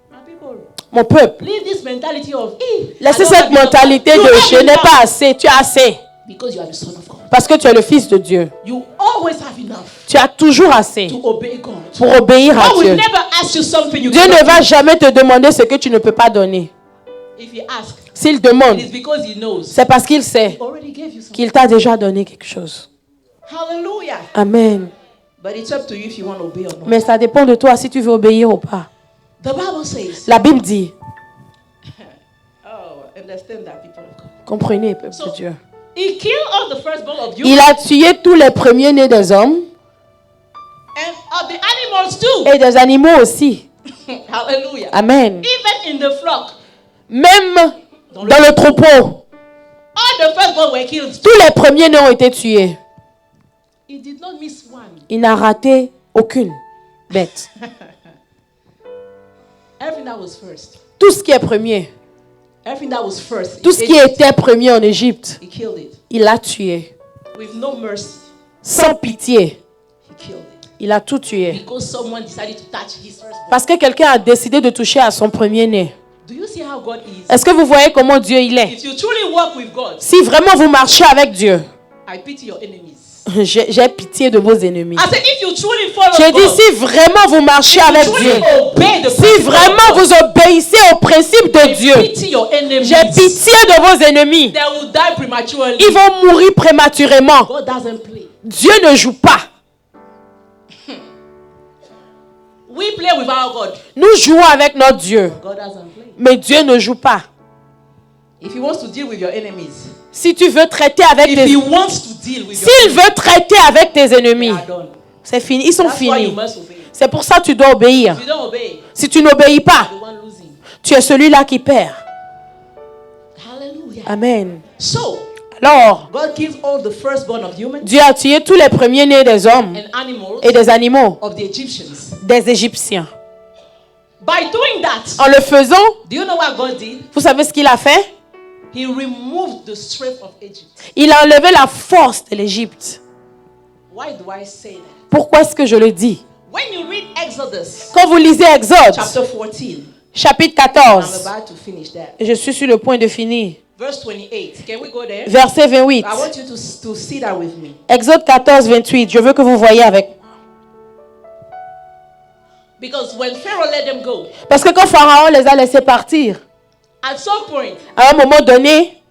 Speaker 1: My people,
Speaker 2: Mon peuple,
Speaker 1: leave this mentality of
Speaker 2: laissez cette mentalité de je n'ai pas assez, tu as assez.
Speaker 1: Because you are the son of God.
Speaker 2: Parce que tu es le fils de Dieu.
Speaker 1: You always have enough
Speaker 2: Tu as toujours assez
Speaker 1: to obey God.
Speaker 2: pour obéir à
Speaker 1: God will
Speaker 2: Dieu.
Speaker 1: never ask you something you
Speaker 2: Dieu
Speaker 1: cannot
Speaker 2: ne va
Speaker 1: do.
Speaker 2: jamais te demander ce que tu ne peux pas donner.
Speaker 1: If he asks,
Speaker 2: S'il demande,
Speaker 1: it is because he knows.
Speaker 2: c'est parce qu'il sait
Speaker 1: He already gave you something.
Speaker 2: qu'il t'a déjà donné quelque chose.
Speaker 1: Hallelujah.
Speaker 2: Amen.
Speaker 1: But it's up to you if you want to obey or not.
Speaker 2: Mais ça dépend de toi si tu veux obéir ou pas.
Speaker 1: The Bible says,
Speaker 2: La Bible dit,
Speaker 1: Understand that, people of God.
Speaker 2: Comprenez, peuple de Dieu.
Speaker 1: He killed all the firstborn of humans.
Speaker 2: Il a tué tous les premiers-nés des hommes.
Speaker 1: And of the animals too.
Speaker 2: Et des animaux aussi.
Speaker 1: Hallelujah.
Speaker 2: Amen.
Speaker 1: Even in the flock.
Speaker 2: Même dans le troupeau.
Speaker 1: All the firstborn were killed.
Speaker 2: Tous les premiers-nés ont été tués.
Speaker 1: He did not miss one.
Speaker 2: Il n'a raté aucune bête.
Speaker 1: Everything that was first.
Speaker 2: Tout ce qui est premier.
Speaker 1: Everything that was first.
Speaker 2: Tout ce qui était premier en Égypte.
Speaker 1: He killed it.
Speaker 2: Il l'a tué.
Speaker 1: With no mercy.
Speaker 2: Sans pitié.
Speaker 1: He killed it.
Speaker 2: Il a tout tué.
Speaker 1: Because someone decided to touch his firstborn.
Speaker 2: Parce que quelqu'un a décidé de toucher à son premier-né.
Speaker 1: Do you see how God is?
Speaker 2: Est-ce que vous voyez comment Dieu il est?
Speaker 1: If you truly walk with God,
Speaker 2: Si vraiment vous marchez avec Dieu,
Speaker 1: I pity your enemies.
Speaker 2: j'ai pitié de vos ennemis.
Speaker 1: I said, if you truly follow
Speaker 2: J'ai dit,
Speaker 1: God,
Speaker 2: si vraiment vous marchez avec
Speaker 1: truly
Speaker 2: Dieu,
Speaker 1: obey the
Speaker 2: si
Speaker 1: principle of
Speaker 2: vraiment
Speaker 1: God,
Speaker 2: vous obéissez aux principes de Dieu,
Speaker 1: pity your enemies.
Speaker 2: j'ai pitié de vos ennemis.
Speaker 1: They will die prematurely.
Speaker 2: Ils vont mourir prématurément.
Speaker 1: God doesn't play.
Speaker 2: Dieu ne joue pas.
Speaker 1: We play with our God.
Speaker 2: Nous jouons avec notre Dieu.
Speaker 1: God doesn't play.
Speaker 2: Mais Dieu ne joue pas.
Speaker 1: If he wants to deal with your enemies,
Speaker 2: Si tu veux traiter avec
Speaker 1: if
Speaker 2: tes
Speaker 1: he wants to deal with your
Speaker 2: S'il veut traiter avec tes ennemis,
Speaker 1: they are done.
Speaker 2: c'est fini. Ils sont
Speaker 1: That's why you
Speaker 2: finis.
Speaker 1: must obey.
Speaker 2: C'est pour ça que tu dois obéir.
Speaker 1: If you don't obey,
Speaker 2: Si tu n'obéis pas,
Speaker 1: the one losing.
Speaker 2: tu es celui-là qui perd.
Speaker 1: Hallelujah.
Speaker 2: Amen.
Speaker 1: So,
Speaker 2: Alors,
Speaker 1: God kills all the firstborn of humans
Speaker 2: Dieu a tué tous les premiers-nés des hommes
Speaker 1: and animals
Speaker 2: et des animaux
Speaker 1: of the Egyptians.
Speaker 2: des Égyptiens.
Speaker 1: By doing that,
Speaker 2: En le faisant,
Speaker 1: do you know what God did?
Speaker 2: vous savez ce qu'il a fait?
Speaker 1: He removed the strength of Egypt.
Speaker 2: Il a enlevé la force de l'Égypte.
Speaker 1: Why do I say that?
Speaker 2: Pourquoi est-ce que je le dis?
Speaker 1: When you read Exodus
Speaker 2: Quand vous lisez Exode,
Speaker 1: chapter 14,
Speaker 2: chapitre
Speaker 1: I'm
Speaker 2: 14,
Speaker 1: about to finish that.
Speaker 2: je suis sur le point de finir.
Speaker 1: Verse 28. Can we go there?
Speaker 2: Verset 28.
Speaker 1: I want you to see that with me.
Speaker 2: Exode 14, 28. Je veux que vous voyez avec.
Speaker 1: Because when Pharaoh let them go,
Speaker 2: Parce que quand Pharaon les a laissés partir,
Speaker 1: at some point,
Speaker 2: à un moment donné,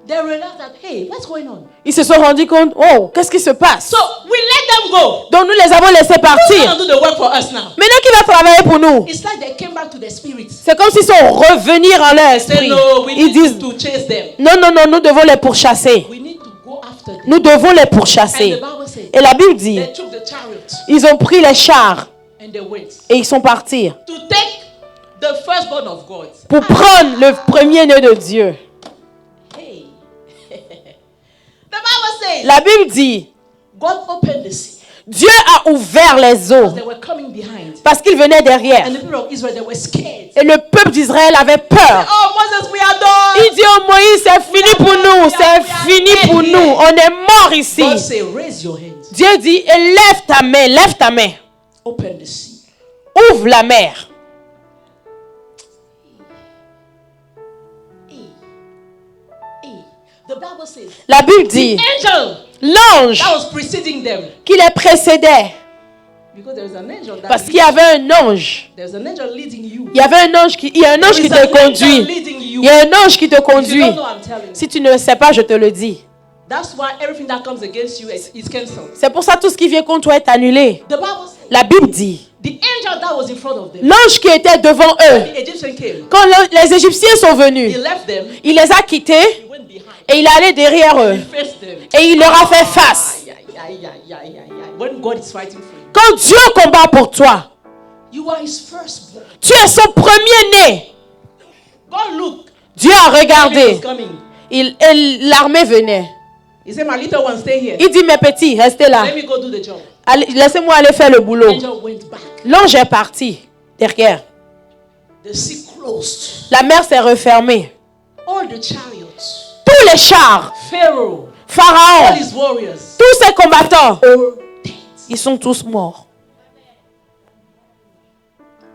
Speaker 1: they realized that, hey, what's going on?
Speaker 2: ils se sont rendus compte, oh, qu'est-ce qui se passe?
Speaker 1: So we let them go.
Speaker 2: Donc nous les avons laissés
Speaker 1: Who's
Speaker 2: partir.
Speaker 1: going to do the work for us now?
Speaker 2: Maintenant, qui va travailler pour nous?
Speaker 1: It's like they came back to their spirits.
Speaker 2: C'est comme s'ils sont revenus en leur
Speaker 1: Say,
Speaker 2: esprit.
Speaker 1: no, we
Speaker 2: Ils
Speaker 1: need
Speaker 2: disent,
Speaker 1: to chase them.
Speaker 2: non, non, non, nous devons les pourchasser.
Speaker 1: We need to go after them.
Speaker 2: Nous devons les
Speaker 1: And
Speaker 2: pourchasser.
Speaker 1: the Bible says,
Speaker 2: Et la Bible dit,
Speaker 1: they took the chariots
Speaker 2: ils ont pris les chars
Speaker 1: and they went
Speaker 2: et ils sont partis
Speaker 1: to take the firstborn of God.
Speaker 2: pour prendre le premier-né de Dieu.
Speaker 1: Hey. The Bible says,
Speaker 2: La Bible dit,
Speaker 1: God opened the sea.
Speaker 2: Dieu a ouvert les eaux
Speaker 1: They were coming behind.
Speaker 2: parce qu'il venait derrière.
Speaker 1: And the people of Israel, they were scared.
Speaker 2: Et le peuple d'Israël avait peur.
Speaker 1: Oh, Moses, we are done.
Speaker 2: Il dit au Moïse, c'est fini pour nous, c'est fini pour nous, on est mort ici.
Speaker 1: God said, raise your hands.
Speaker 2: Dieu dit, et lève ta main,
Speaker 1: Open the sea.
Speaker 2: ouvre la mer.
Speaker 1: The Bible says,
Speaker 2: La Bible
Speaker 1: the
Speaker 2: dit,
Speaker 1: angel
Speaker 2: l'ange
Speaker 1: that was preceding them.
Speaker 2: qui les précédait,
Speaker 1: Because there's an angel that
Speaker 2: parce qu'il y avait un ange,
Speaker 1: there's an angel leading you.
Speaker 2: il y avait un ange qui, il y a un ange qui
Speaker 1: There is
Speaker 2: te
Speaker 1: an angel
Speaker 2: conduit.
Speaker 1: leading you.
Speaker 2: Il y a un ange qui te
Speaker 1: If you
Speaker 2: conduit.
Speaker 1: don't know, I'm telling you.
Speaker 2: Si tu ne le sais pas, je te le dis.
Speaker 1: That's why everything that comes against you is cancelled.
Speaker 2: C'est pour ça tout ce qui vient contre toi est annulé.
Speaker 1: The Bible says,
Speaker 2: La Bible dit,
Speaker 1: the angel that was in front of them,
Speaker 2: l'ange qui était devant eux,
Speaker 1: the Egyptian came.
Speaker 2: quand les Égyptiens sont venus,
Speaker 1: He left them.
Speaker 2: il les a quittés
Speaker 1: He went behind.
Speaker 2: et il allait derrière eux.
Speaker 1: He faced them.
Speaker 2: Et il leur a fait face.
Speaker 1: When God is fighting for you,
Speaker 2: Quand Dieu combat pour toi,
Speaker 1: you are his firstborn.
Speaker 2: tu es son premier-né.
Speaker 1: God look.
Speaker 2: Dieu a
Speaker 1: He
Speaker 2: regardé.
Speaker 1: was coming.
Speaker 2: Et l'armée venait.
Speaker 1: He said, my little one, stay here.
Speaker 2: Il dit, mes petits, restez là.
Speaker 1: Let me go do the job.
Speaker 2: Laissez-moi aller faire le boulot.
Speaker 1: Angel went back.
Speaker 2: L'ange est parti derrière.
Speaker 1: The sea closed.
Speaker 2: La mer s'est refermée.
Speaker 1: All the chariots.
Speaker 2: Tous les chars,
Speaker 1: Pharaoh. All
Speaker 2: Pharaon,
Speaker 1: his warriors.
Speaker 2: tous ses combattants,
Speaker 1: All dead.
Speaker 2: ils sont tous morts.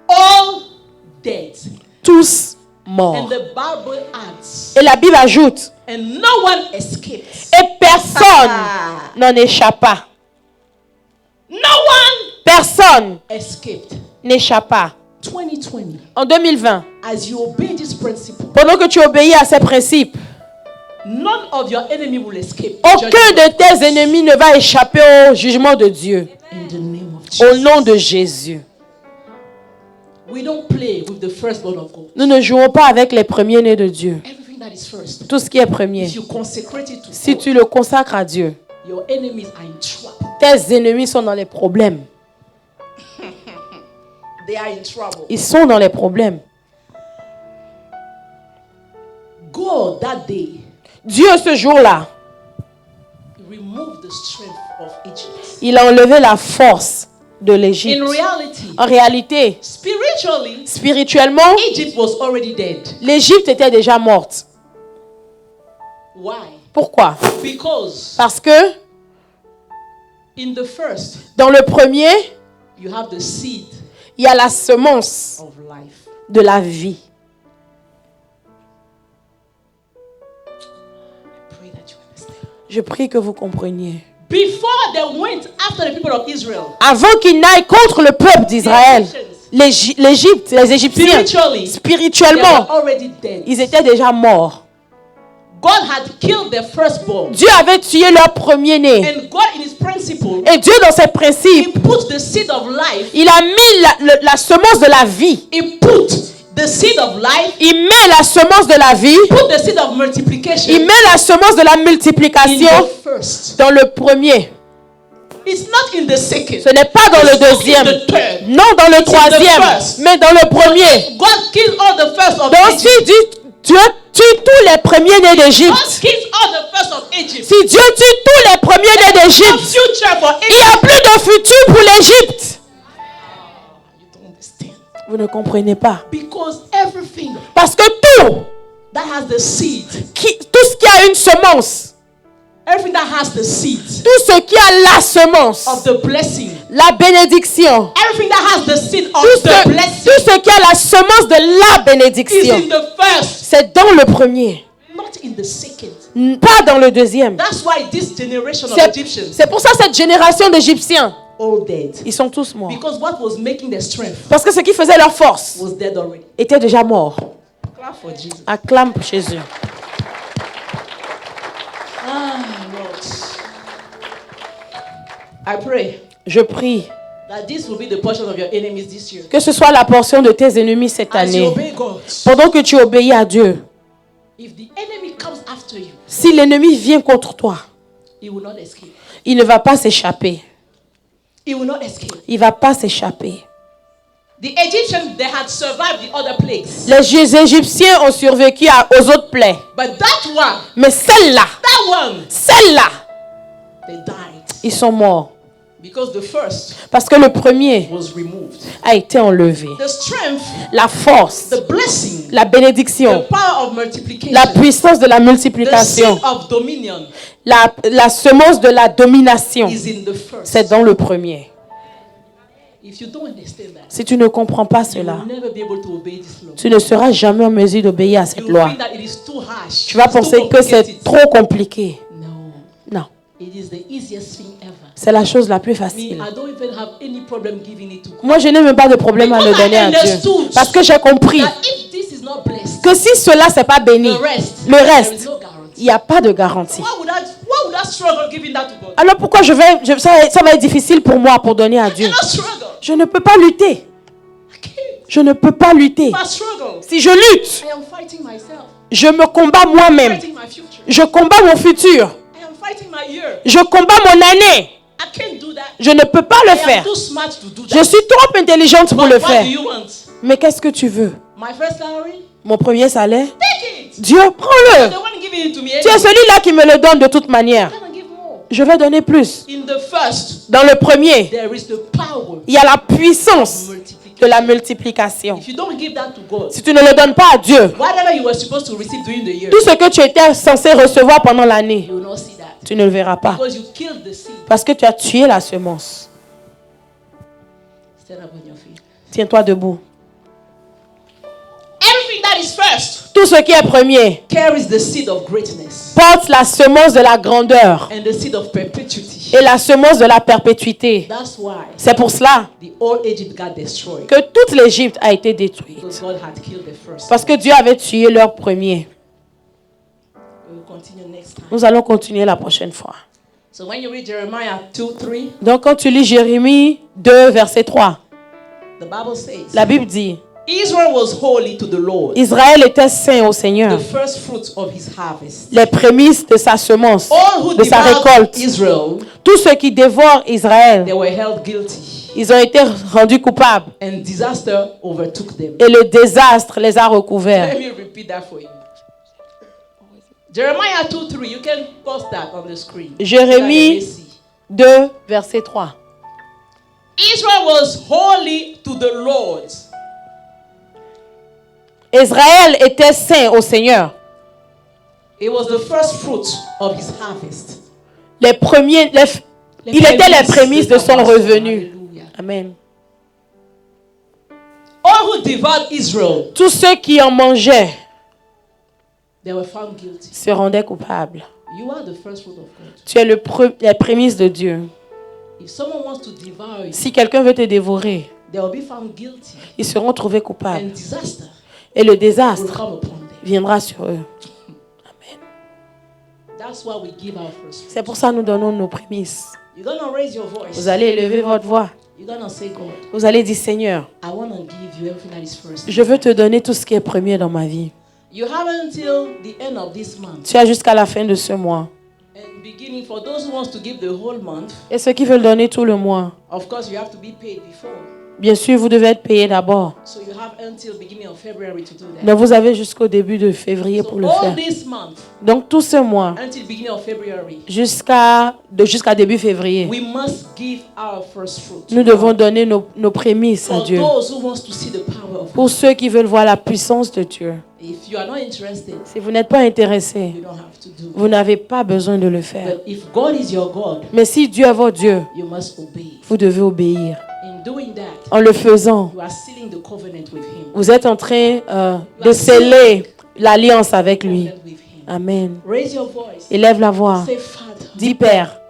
Speaker 1: All dead.
Speaker 2: Tous
Speaker 1: And
Speaker 2: morts.
Speaker 1: the Bible adds,
Speaker 2: Et la Bible ajoute,
Speaker 1: and no one escaped.
Speaker 2: et personne n'en échappa.
Speaker 1: No one
Speaker 2: Personne
Speaker 1: escaped.
Speaker 2: n'échappa.
Speaker 1: 2020,
Speaker 2: En 2020,
Speaker 1: as you obey this principle,
Speaker 2: pendant que tu obéis à ces principes,
Speaker 1: none of your enemy will escape.
Speaker 2: aucun de tes ennemis ne va échapper au jugement de Dieu.
Speaker 1: In the name of
Speaker 2: Au
Speaker 1: Jesus.
Speaker 2: nom de Jésus.
Speaker 1: We don't play with the firstborn of God.
Speaker 2: Nous ne jouons pas avec les premiers-nés de Dieu.
Speaker 1: Everything is first,
Speaker 2: tout ce qui est premier,
Speaker 1: if you consecrate it to
Speaker 2: si
Speaker 1: God,
Speaker 2: tu le consacres à Dieu,
Speaker 1: your enemies are in trouble.
Speaker 2: tes ennemis sont dans les problèmes.
Speaker 1: They are in trouble.
Speaker 2: Ils sont dans les problèmes.
Speaker 1: God that day
Speaker 2: Dieu, ce jour-là,
Speaker 1: removed the strength of Egypt.
Speaker 2: il a enlevé la force de
Speaker 1: In
Speaker 2: l'Égypte.
Speaker 1: reality,
Speaker 2: En réalité,
Speaker 1: spiritually,
Speaker 2: spirituellement,
Speaker 1: Egypt was already dead.
Speaker 2: l'Égypte était déjà morte.
Speaker 1: Why?
Speaker 2: Pourquoi?
Speaker 1: Because
Speaker 2: Parce que
Speaker 1: in the first,
Speaker 2: dans le premier,
Speaker 1: you have the seed
Speaker 2: il y a la semence
Speaker 1: of life.
Speaker 2: de la vie.
Speaker 1: I pray that you understand.
Speaker 2: Je prie que vous compreniez.
Speaker 1: Before they went after the people of Israel,
Speaker 2: Avant qu'ils n'aillent contre le peuple d'Israël, l'Égypte, les Égyptiens,
Speaker 1: they
Speaker 2: spirituellement,
Speaker 1: were already dead.
Speaker 2: ils étaient déjà morts.
Speaker 1: God had killed their firstborn.
Speaker 2: Dieu avait tué leur premier-né.
Speaker 1: And God in his principle,
Speaker 2: Et Dieu, dans ses
Speaker 1: he
Speaker 2: principes,
Speaker 1: put the seed of life,
Speaker 2: il a mis la semence de la vie.
Speaker 1: he put the seed of life,
Speaker 2: Il met la semence de la vie.
Speaker 1: put the seed of multiplication
Speaker 2: Il met la semence de la
Speaker 1: in
Speaker 2: multiplication
Speaker 1: the first.
Speaker 2: dans le premier.
Speaker 1: It's not in the second.
Speaker 2: Ce n'est pas dans le
Speaker 1: It's not
Speaker 2: deuxième.
Speaker 1: in the third.
Speaker 2: Non, dans le
Speaker 1: It's in the
Speaker 2: troisième.
Speaker 1: first.
Speaker 2: Mais dans le premier.
Speaker 1: God killed all the first of
Speaker 2: Donc
Speaker 1: Egypt.
Speaker 2: si Dieu tue tous les premiers-nés
Speaker 1: God
Speaker 2: d'Égypte,
Speaker 1: killed all the first of Egypt.
Speaker 2: si Dieu tue tous les premiers-nés
Speaker 1: No
Speaker 2: d'Égypte,
Speaker 1: future for
Speaker 2: il n'y a
Speaker 1: Egypt.
Speaker 2: plus de futur pour l'Égypte.
Speaker 1: You don't understand.
Speaker 2: Vous ne comprenez pas.
Speaker 1: Because everything
Speaker 2: Parce que tout
Speaker 1: that has the seed,
Speaker 2: ce qui a une semence,
Speaker 1: everything that has the seed
Speaker 2: tout ce qui a la semence,
Speaker 1: of the blessing,
Speaker 2: la bénédiction,
Speaker 1: everything that has the seed of
Speaker 2: tout
Speaker 1: the
Speaker 2: ce
Speaker 1: blessing
Speaker 2: qui a la semence de la
Speaker 1: is
Speaker 2: bénédiction,
Speaker 1: in the first,
Speaker 2: c'est dans le premier,
Speaker 1: not in the second.
Speaker 2: pas dans le deuxième.
Speaker 1: That's why this generation of Egyptians
Speaker 2: C'est pour ça cette génération d'Égyptiens,
Speaker 1: all dead.
Speaker 2: ils sont tous morts.
Speaker 1: Because what was making their strength
Speaker 2: Parce que ce qui faisait leur force
Speaker 1: was dead already.
Speaker 2: était déjà mort.
Speaker 1: Clap for Jesus.
Speaker 2: Acclame pour Jésus.
Speaker 1: Ah, Lord. I pray
Speaker 2: Je prie
Speaker 1: that this will be the portion of your enemies this year.
Speaker 2: que ce soit la portion de tes ennemis cette
Speaker 1: As you
Speaker 2: année.
Speaker 1: obey God,
Speaker 2: Pendant que tu obéis à Dieu,
Speaker 1: if the enemy comes after you,
Speaker 2: si l'ennemi vient contre toi,
Speaker 1: he will not escape.
Speaker 2: il ne va pas s'échapper.
Speaker 1: He will not escape.
Speaker 2: Il ne va pas s'échapper.
Speaker 1: The Egyptians, they had survived the other plagues.
Speaker 2: Les Égyptiens ont survécu aux autres plaies.
Speaker 1: But that one,
Speaker 2: Mais celle-là,
Speaker 1: they died.
Speaker 2: ils sont morts.
Speaker 1: Because the first
Speaker 2: Parce que le premier
Speaker 1: was removed.
Speaker 2: a été enlevé.
Speaker 1: The strength,
Speaker 2: La force,
Speaker 1: the blessing,
Speaker 2: la
Speaker 1: the
Speaker 2: bénédiction,
Speaker 1: power of multiplication,
Speaker 2: la puissance de la
Speaker 1: the
Speaker 2: multiplication,
Speaker 1: seed of dominion
Speaker 2: la semence de la domination,
Speaker 1: is in the first.
Speaker 2: c'est dans le premier.
Speaker 1: If you don't understand that,
Speaker 2: Si tu ne comprends pas
Speaker 1: you
Speaker 2: cela,
Speaker 1: will never be able to obey this law.
Speaker 2: tu ne seras jamais en mesure d'obéir à cette
Speaker 1: You will
Speaker 2: loi.
Speaker 1: think that it is too harsh.
Speaker 2: Tu vas
Speaker 1: It's too
Speaker 2: penser que c'est
Speaker 1: complicated.
Speaker 2: trop compliqué.
Speaker 1: No,
Speaker 2: Non,
Speaker 1: it is the easiest thing ever.
Speaker 2: c'est la chose la plus
Speaker 1: Me,
Speaker 2: facile.
Speaker 1: I don't even have any problem giving it to God.
Speaker 2: Moi, je n'ai même pas de problème à le donner à Dieu. Parce que j'ai compris
Speaker 1: That if this is not blessed,
Speaker 2: que si cela, c'est pas béni,
Speaker 1: the rest,
Speaker 2: le
Speaker 1: there is
Speaker 2: reste,
Speaker 1: no guarantee.
Speaker 2: il n'y a pas de garantie.
Speaker 1: Why would I struggle giving that to God?
Speaker 2: Alors pourquoi ça va être difficile pour moi pour donner à Dieu?
Speaker 1: I cannot struggle.
Speaker 2: Je ne peux pas lutter.
Speaker 1: I can't.
Speaker 2: Je ne peux pas lutter.
Speaker 1: If I struggle,
Speaker 2: Si je lutte,
Speaker 1: I am fighting myself.
Speaker 2: je me combats moi-même.
Speaker 1: Fighting my future.
Speaker 2: Je combats mon futur.
Speaker 1: I am fighting my year.
Speaker 2: Je combats mon année.
Speaker 1: I can't do that.
Speaker 2: Je ne peux pas le
Speaker 1: I am
Speaker 2: faire.
Speaker 1: too smart to do that.
Speaker 2: Je suis trop intelligente pour
Speaker 1: But
Speaker 2: le
Speaker 1: what
Speaker 2: faire.
Speaker 1: do you want?
Speaker 2: Mais qu'est-ce que tu veux?
Speaker 1: My first salary?
Speaker 2: Mon premier salaire?
Speaker 1: Take it.
Speaker 2: Dieu,
Speaker 1: You're
Speaker 2: prends-le.
Speaker 1: the one giving it to me.
Speaker 2: Tu es celui-là qui me le donne de toute manière.
Speaker 1: I'm gonna give more.
Speaker 2: Je vais donner plus.
Speaker 1: In the first,
Speaker 2: Dans le premier,
Speaker 1: there is the power
Speaker 2: il y a la
Speaker 1: of
Speaker 2: puissance
Speaker 1: multiplication.
Speaker 2: de la multiplication.
Speaker 1: If you don't give that to God,
Speaker 2: Si tu ne le donnes pas à Dieu,
Speaker 1: whatever you were supposed to receive during the year,
Speaker 2: tout ce que tu étais censé recevoir pendant l'année,
Speaker 1: you will not see that.
Speaker 2: tu ne le verras pas.
Speaker 1: Because you killed the seed.
Speaker 2: Parce que tu as tué la semence.
Speaker 1: Stand up on your feet.
Speaker 2: Tiens-toi debout.
Speaker 1: Everything that is first
Speaker 2: Tout ce qui est premier
Speaker 1: carries the seed of greatness
Speaker 2: porte la semence de la grandeur
Speaker 1: and the seed of perpetuity.
Speaker 2: et la semence de la perpétuité.
Speaker 1: That's why
Speaker 2: C'est pour cela
Speaker 1: the old Egypt got destroyed.
Speaker 2: que toute l'Égypte a été détruite.
Speaker 1: Because God had killed the first.
Speaker 2: Parce que Dieu avait tué leur premier.
Speaker 1: We will continue next time.
Speaker 2: Nous allons continuer la prochaine fois.
Speaker 1: So when you read Jeremiah 2:3,
Speaker 2: Donc quand tu lis Jérémie 2, verset 3,
Speaker 1: the Bible says,
Speaker 2: la Bible dit,
Speaker 1: Israel was holy to the Lord.
Speaker 2: Israël était saint au Seigneur.
Speaker 1: The first fruits of his harvest.
Speaker 2: Les prémices de sa semence,
Speaker 1: All who
Speaker 2: de sa récolte.
Speaker 1: Israel,
Speaker 2: tous ceux qui dévorent Israël,
Speaker 1: they were held guilty.
Speaker 2: Ils ont été rendus coupables.
Speaker 1: And disaster overtook them.
Speaker 2: Et le désastre les a recouverts.
Speaker 1: Let me repeat that for you. Jeremiah 2:3. You can post that on the screen.
Speaker 2: Jérémie 2, verset 3.
Speaker 1: Israel was holy to the Lord.
Speaker 2: Israël était saint au Seigneur.
Speaker 1: It was the first fruit of his harvest.
Speaker 2: Il était les prémices de son revenu. Amen.
Speaker 1: All who devoured Israel,
Speaker 2: tous ceux qui en mangeaient,
Speaker 1: they were found guilty.
Speaker 2: Se rendaient coupables.
Speaker 1: You are the first fruit of God.
Speaker 2: Tu es les prémices de Dieu.
Speaker 1: If someone wants to devour you,
Speaker 2: si quelqu'un veut te dévorer,
Speaker 1: they will be found guilty.
Speaker 2: Ils seront trouvés coupables.
Speaker 1: And disaster
Speaker 2: et le désastre viendra sur eux. Amen.
Speaker 1: That's why we give our first fruit.
Speaker 2: C'est pour ça que nous donnons nos prémices.
Speaker 1: You're gonna raise your voice.
Speaker 2: Vous allez élever votre voix.
Speaker 1: You're gonna say, God,
Speaker 2: vous allez dire, Seigneur,
Speaker 1: I want to give you everything that is first.
Speaker 2: Je veux te donner tout ce qui est premier dans ma vie.
Speaker 1: You have until the end of this month.
Speaker 2: Tu as jusqu'à la fin de ce mois.
Speaker 1: And beginning for those who wants to give the whole month.
Speaker 2: Et ceux qui veulent donner tout le mois.
Speaker 1: Of course, you have to be paid before.
Speaker 2: Bien sûr, vous devez être payé d'abord.
Speaker 1: So you have until beginning of February to do that.
Speaker 2: Donc vous avez jusqu'au début de février pour le faire.
Speaker 1: This month,
Speaker 2: donc tout ce mois,
Speaker 1: until beginning of February,
Speaker 2: jusqu'à début février,
Speaker 1: we must give our first fruit.
Speaker 2: Nous devons donner nos prémices à Dieu.
Speaker 1: Those who wants to see the power of
Speaker 2: pour ceux qui veulent voir la puissance de Dieu.
Speaker 1: If you are not interested,
Speaker 2: si vous n'êtes pas intéressé,
Speaker 1: you don't have to do
Speaker 2: vous n'avez pas besoin de le faire.
Speaker 1: But if God is your God,
Speaker 2: mais si Dieu est votre Dieu,
Speaker 1: you must obey.
Speaker 2: Vous devez obéir.
Speaker 1: In doing that,
Speaker 2: en le faisant,
Speaker 1: you are sealing the covenant with him.
Speaker 2: Vous êtes en train de sceller l'alliance avec lui. Amen.
Speaker 1: Raise your voice.
Speaker 2: Élève la voix.
Speaker 1: Say, Father,
Speaker 2: dis, Père,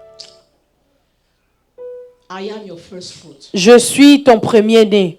Speaker 1: I am your first fruit.
Speaker 2: Je suis ton premier-né.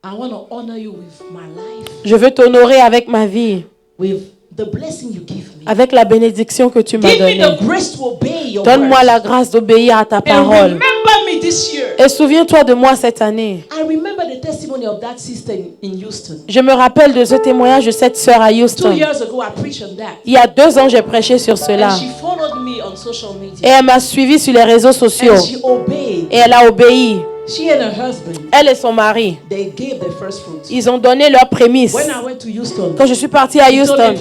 Speaker 1: I want to honor you with my life.
Speaker 2: Je veux t'honorer avec ma vie.
Speaker 1: With the blessing you give me.
Speaker 2: Avec la bénédiction que tu m'as donnée.
Speaker 1: Give me the grace to obey your
Speaker 2: Donne-moi la grâce d'obéir à ta parole.
Speaker 1: Remember me this year.
Speaker 2: Et souviens-toi de moi cette année.
Speaker 1: I remember the testimony of that sister in Houston.
Speaker 2: Je me rappelle de ce témoignage de cette sœur à Houston.
Speaker 1: 2 years ago, I preached on that.
Speaker 2: Il y a 2 ans, j'ai prêché sur cela.
Speaker 1: And she followed me on social media.
Speaker 2: Et elle m'a suivi sur les réseaux sociaux.
Speaker 1: And she obeyed.
Speaker 2: Et elle a obéi.
Speaker 1: She and her husband,
Speaker 2: elle et son mari,
Speaker 1: they gave the first fruit.
Speaker 2: Ils ont donné leurs prémices.
Speaker 1: When I went to Houston,
Speaker 2: quand je suis partie à Houston,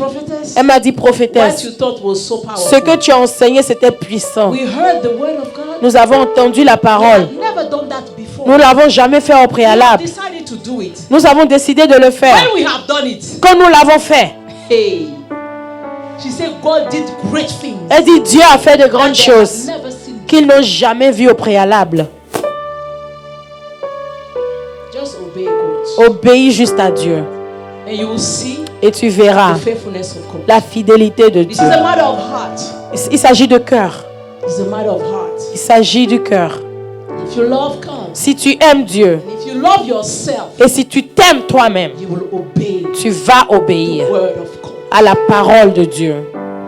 Speaker 2: elle m'a dit, prophétesse,
Speaker 1: what you thought was so powerful.
Speaker 2: Ce que tu as enseigné, c'était puissant.
Speaker 1: We heard the word of God.
Speaker 2: Nous avons entendu la parole.
Speaker 1: Never done that before.
Speaker 2: Nous ne l'avons jamais fait au préalable.
Speaker 1: We decided to do it.
Speaker 2: Nous avons décidé de le faire.
Speaker 1: When we have done it,
Speaker 2: quand nous l'avons fait,
Speaker 1: hey, she said God did great things.
Speaker 2: Elle dit, Dieu a fait de grandes choses qu'ils n'ont jamais vues au préalable.
Speaker 1: Just obey God.
Speaker 2: Obéis juste à Dieu.
Speaker 1: And you will see
Speaker 2: et tu verras
Speaker 1: the faithfulness of God.
Speaker 2: La fidélité de Dieu.
Speaker 1: This is a matter of heart.
Speaker 2: Il s'agit de cœur.
Speaker 1: It's a matter of heart.
Speaker 2: Il s'agit du cœur.
Speaker 1: If you love God,
Speaker 2: si tu aimes Dieu,
Speaker 1: and if you love yourself,
Speaker 2: et si tu t'aimes toi-même,
Speaker 1: you will obey
Speaker 2: tu vas obéir
Speaker 1: the word of God.
Speaker 2: À la parole de Dieu.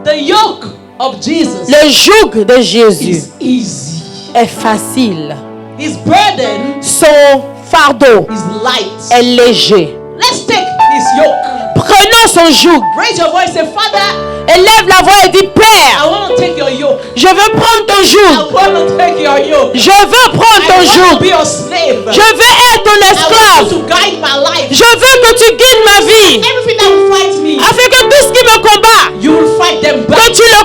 Speaker 1: The yoke of Jesus
Speaker 2: Le joug de Jésus
Speaker 1: is easy.
Speaker 2: Est facile.
Speaker 1: His burden
Speaker 2: Son fardeau
Speaker 1: is light.
Speaker 2: Est léger.
Speaker 1: Let's take his yoke.
Speaker 2: Prenons son joug.
Speaker 1: Raise your voice, say, Father,
Speaker 2: élève la voix et dis, Père,
Speaker 1: I want to take your yoke.
Speaker 2: Je veux prendre ton joug.
Speaker 1: I want to take your yoke.
Speaker 2: Je veux prendre ton joug.
Speaker 1: Be your slave.
Speaker 2: Je veux être ton esclave.
Speaker 1: I want you to guide my life.
Speaker 2: Je veux que tu guides ma vie.
Speaker 1: Everything that will fight me,
Speaker 2: afin que tout ce qui me combat,
Speaker 1: you will fight them back.
Speaker 2: Que tu le